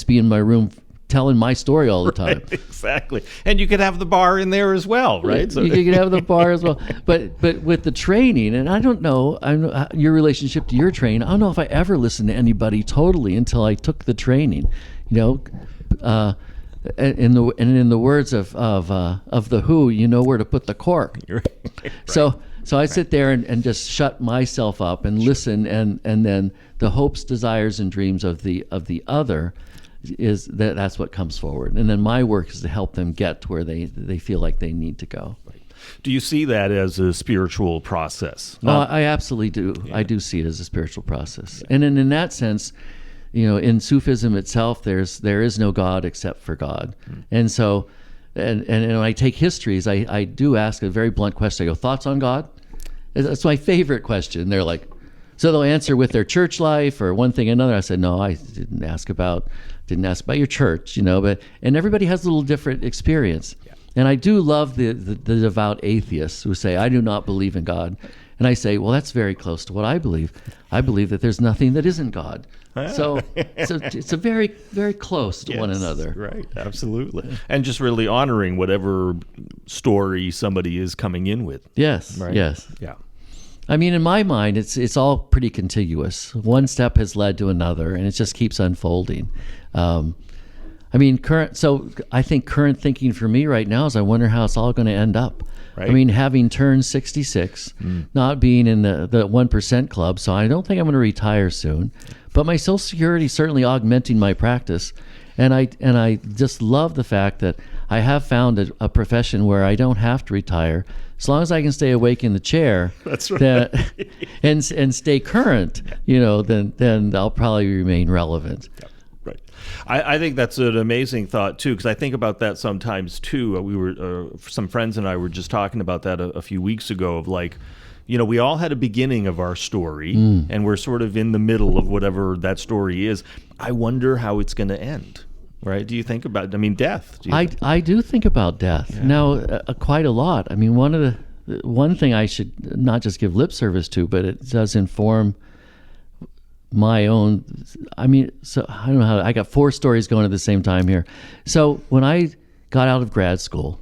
be in my room telling my story all the time. Right, exactly. And you could have the bar in there as well, right? So you could have the bar as well. But with the training, and I don't know your relationship to your training, I don't know if I ever listened to anybody totally until I took the training. In the words of the Who, you know where to put the cork. Right. So I sit there and just shut myself up and listen, and then the hopes, desires, and dreams of the other is that's what comes forward. And then my work is to help them get to where they feel like they need to go. Right. Do you see that as a spiritual process? I absolutely do. Yeah. I do see it as a spiritual process. Yeah. And in that sense, in Sufism itself, there is no God except for God. And so, and when I take histories, I do ask a very blunt question. I go, thoughts on God? That's my favorite question. They're like, so they'll answer with their church life or one thing or another. I said, no, I didn't ask about your church, but everybody has a little different experience. Yeah. And I do love the devout atheists who say, I do not believe in God. And I say, well, that's very close to what I believe. I believe that there's nothing that isn't God. So it's a very, very close to one another. Right, absolutely. And just really honoring whatever story somebody is coming in with. Yes, right? Yes. Yeah. I mean, in my mind, it's all pretty contiguous. One step has led to another, and it just keeps unfolding. I think current thinking for me right now is I wonder how it's all going to end up. Right. I mean, having turned 66, not being in the 1% club, so I don't think I'm going to retire soon. But my Social Security is certainly augmenting my practice, and I just love the fact that I have found a profession where I don't have to retire. As long as I can stay awake in the chair, that's right, and stay current, then I'll probably remain relevant. Yeah, right. I think that's an amazing thought too, because I think about that sometimes too. We were some friends and I were just talking about that a few weeks ago. Of like, we all had a beginning of our story, and we're sort of in the middle of whatever that story is. I wonder how it's going to end. Right? Do you think about, death? I do think about death. Yeah. Now, quite a lot. I mean, one thing I should not just give lip service to, but it does inform my own. So I don't know I got 4 stories going at the same time here. So when I got out of grad school,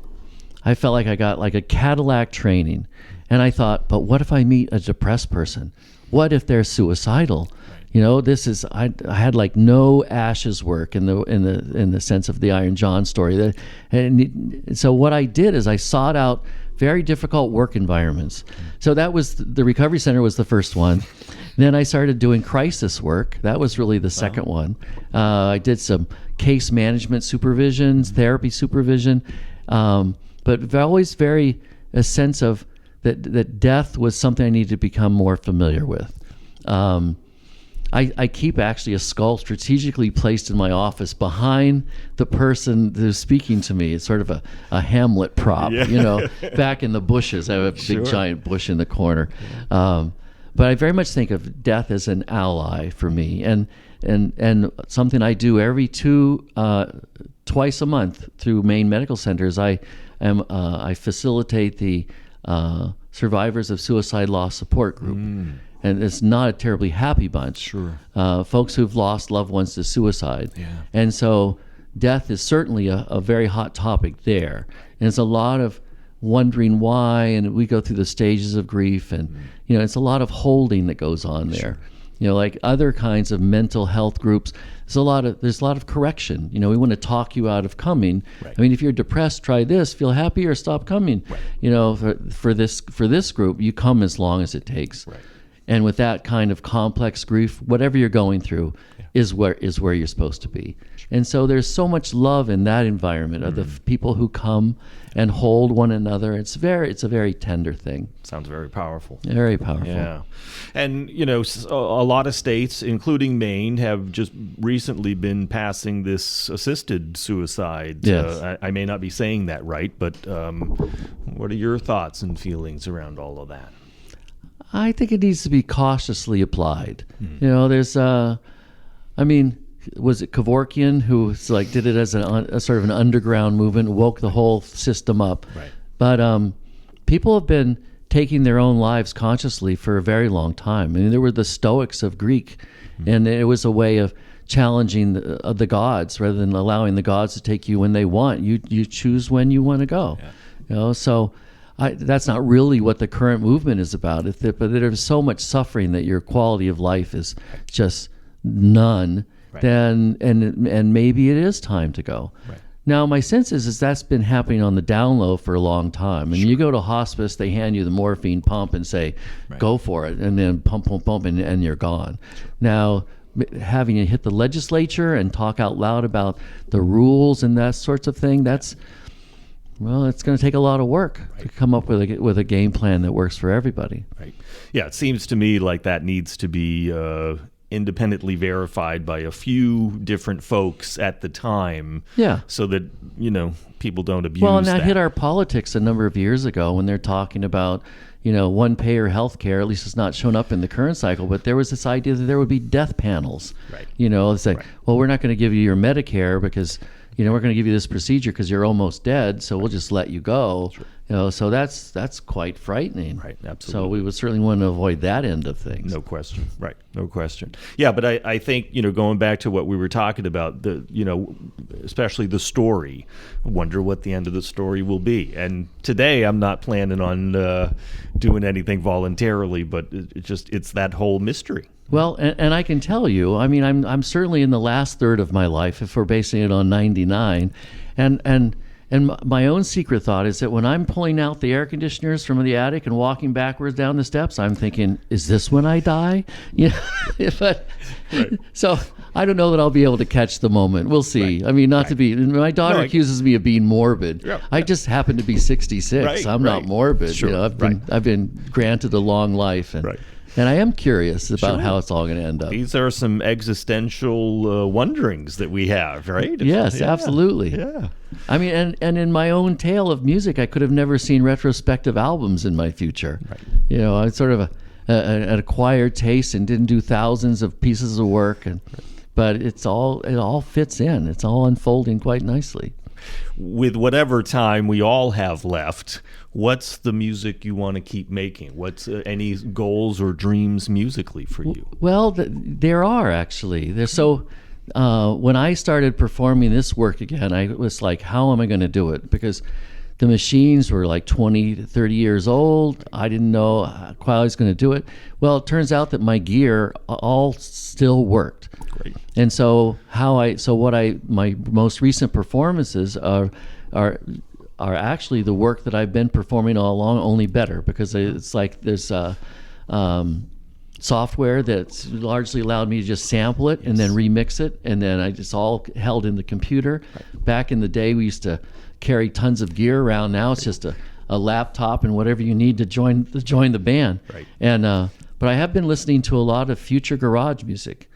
I felt like I got like a Cadillac training, and I thought, but what if I meet a depressed person? What if they're suicidal? I had like no ashes work in the sense of the Iron John story. And so what I did is I sought out very difficult work environments. So that was the recovery center was the first one. Then I started doing crisis work. That was really the second one. I did some case management supervisions, therapy supervision, but always a sense of that death was something I needed to become more familiar with. I keep actually a skull strategically placed in my office behind the person who's speaking to me. It's sort of a Hamlet prop, back in the bushes. I have a big giant bush in the corner. But I very much think of death as an ally for me, and something I do twice a month through Maine Medical Centers. I facilitate the survivors of suicide loss support group. And it's not a terribly happy bunch. Sure. Folks who've lost loved ones to suicide. Yeah. And so death is certainly a very hot topic there. And it's a lot of wondering why, and we go through the stages of grief, and it's a lot of holding that goes on there. Sure. Like other kinds of mental health groups, there's a lot of correction. We want to talk you out of coming. Right. I mean, if you're depressed, try this, feel happy, or stop coming. Right. For this group, you come as long as it takes. Right. And with that kind of complex grief, whatever you're going through is where you're supposed to be. And so there's so much love in that environment of the people who come and hold one another. It's a very tender thing. Sounds very powerful. Very powerful. Yeah. And, a lot of states, including Maine, have just recently been passing this assisted suicide. Yes. I may not be saying that right, but what are your thoughts and feelings around all of that? I think it needs to be cautiously applied. There's, was it Kevorkian who did it as a sort of an underground movement, woke the whole system up. Right. But people have been taking their own lives consciously for a very long time. I mean, there were the Stoics of Greek, and it was a way of challenging the gods rather than allowing the gods to take you when they want. You choose when you want to go. Yeah. So. That's not really what the current movement is about. But there's so much suffering that your quality of life is just none. Right. Then and maybe it is time to go. Right. Now, my sense is that's been happening on the down low for a long time. And you go to hospice, they hand you the morphine pump and say, go for it, and then pump, and you're gone. Sure. Now, having to hit the legislature and talk out loud about the rules and that sorts of thing, it's going to take a lot of work to come up with a game plan that works for everybody. Right. Yeah, it seems to me like that needs to be independently verified by a few different folks at the time. Yeah. So that, people don't abuse Well, and that hit our politics a number of years ago when they're talking about, one-payer health care. At least it's not shown up in the current cycle, but there was this idea that there would be death panels. Right. It's like, well, we're not going to give you your Medicare because we're going to give you this procedure because you're almost dead, so we'll just let you go. Sure. So that's quite frightening. Right, absolutely. So we would certainly want to avoid that end of things. No question. Right, no question. Yeah, but I think, going back to what we were talking about, especially the story, I wonder what the end of the story will be. And today I'm not planning on doing anything voluntarily, but it's that whole mystery. Well, and I can tell you, I'm certainly in the last third of my life, if we're basing it on 99, and my own secret thought is that when I'm pulling out the air conditioners from the attic and walking backwards down the steps, I'm thinking, is this when I die? But so I don't know that I'll be able to catch the moment. We'll see. Right. To be. My daughter accuses me of being morbid. Yeah. I just happen to be 66. Right. I'm not morbid. Sure. I've been granted a long life, and I am curious about how it's all going to end up. These are some existential wonderings that we have, right? Yes, absolutely. Yeah. And in my own tale of music, I could have never seen retrospective albums in my future. Right. I sort of an acquired taste and didn't do thousands of pieces of work, but it all fits in. It's all unfolding quite nicely. With whatever time we all have left, what's the music you want to keep making? What's any goals or dreams musically for you? Well, there are actually. When I started performing this work again, I was like, how am I going to do it? Because the machines were like 20, 30 years old. I didn't know how I was going to do it. Well, it turns out that my gear all still worked. Great. And so my most recent performances are are actually the work that I've been performing all along, only better, because it's like there's software that's largely allowed me to just sample it and then remix it, and then it's all held in the computer. Back in the day, we used to carry tons of gear around. Now it's just a laptop and whatever you need to join the band. Right. And but I have been listening to a lot of future garage music.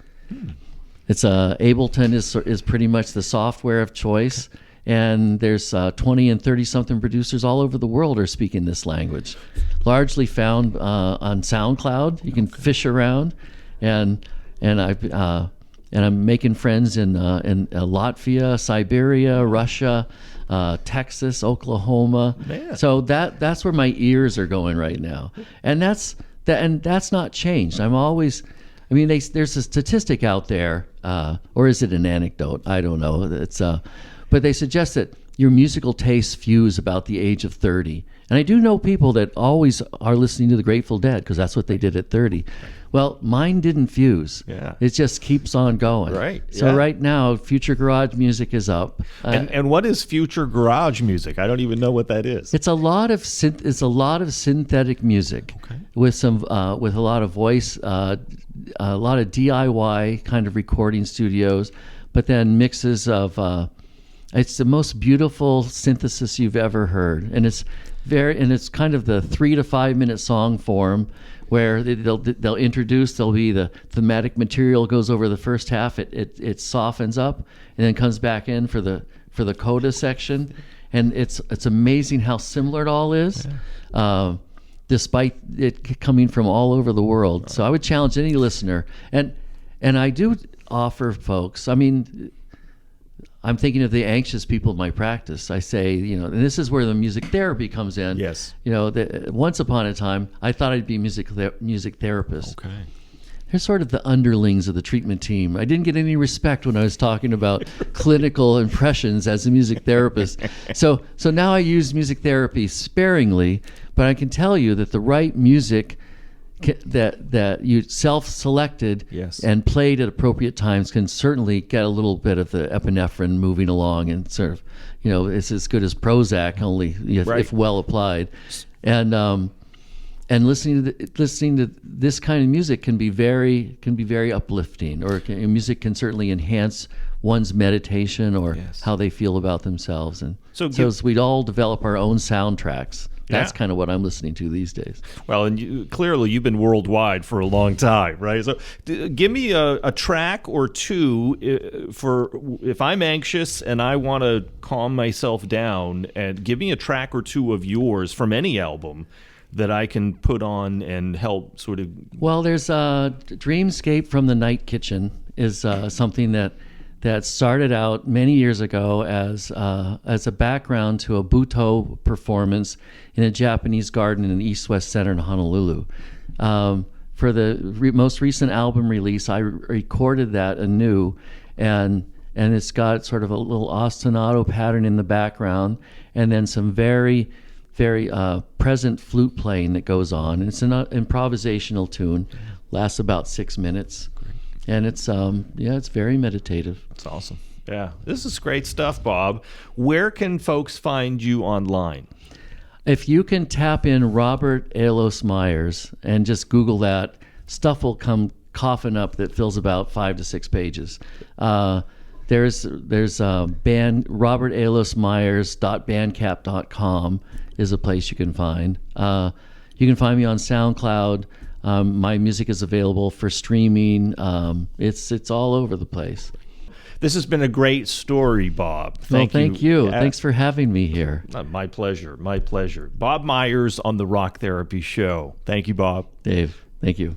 It's Ableton is pretty much the software of choice, and there's 20 and 30 something producers all over the world are speaking this language, largely found on SoundCloud. You can fish around, and I'm making friends in Latvia, Siberia, Russia, Texas, Oklahoma. Man. So that's where my ears are going right now, and that's not changed. I'm always. I mean, there's a statistic out there, or is it an anecdote? I don't know. It's but they suggest that your musical tastes fuse about the age of 30. And I do know people that always are listening to the Grateful Dead because that's what they did at 30. Well, mine didn't fuse. Yeah. It just keeps on going. Right. So yeah. right now, future garage music is up. And what is future garage music? I don't even know what that is. It's a lot of synthetic music, with a lot of voice, a lot of DIY kind of recording studios, but then mixes of. It's the most beautiful synthesis you've ever heard, and it's kind of the 3 to 5 minute song form, where they'll introduce. There'll be the thematic material goes over the first half. It softens up and then comes back in for the coda section, and it's amazing how similar it all is. Yeah. Despite it coming from all over the world. Right. So I would challenge any listener, and I do offer folks, I mean, I'm thinking of the anxious people in my practice. I say, and this is where the music therapy comes in. Yes. Once upon a time, I thought I'd be a music therapist. Okay. They're sort of the underlings of the treatment team. I didn't get any respect when I was talking about clinical impressions as a music therapist. So now I use music therapy sparingly, but I can tell you that the right music that you self-selected yes. and played at appropriate times can certainly get a little bit of the epinephrine moving along, and sort of, it's as good as Prozac, only if well applied. And listening to this kind of music can be very uplifting, or music can certainly enhance one's meditation or yes. how they feel about themselves. And so we'd all develop our own soundtracks. That's kind of what I'm listening to these days. Well, and clearly you've been worldwide for a long time, right? So give me a track or two for if I'm anxious and I want to calm myself down, and give me a track or two of yours from any album that I can put on and help sort of... Well, there's Dreamscape from the Night Kitchen is something that started out many years ago as a background to a Butoh performance in a Japanese garden in the East-West Center in Honolulu. For the most recent album release, I recorded that anew, and it's got sort of a little ostinato pattern in the background, and then some very, very present flute playing that goes on. And it's an improvisational tune, lasts about 6 minutes. And it's it's very meditative. It's awesome. Yeah, this is great stuff, Bob. Where can folks find you online? If you can tap in Robert Elos Myers and just Google that, stuff will come coughing up that fills about 5 to 6 pages. There's a band, robertelosmyers.bandcamp.com is a place you can find. You can find me on SoundCloud. My music is available for streaming. It's all over the place. This has been a great story, Bob. Thank you. Yeah. Thanks for having me here. My pleasure. My pleasure. Bob Myers on the Rock Therapy Show. Thank you, Bob. Dave, thank you.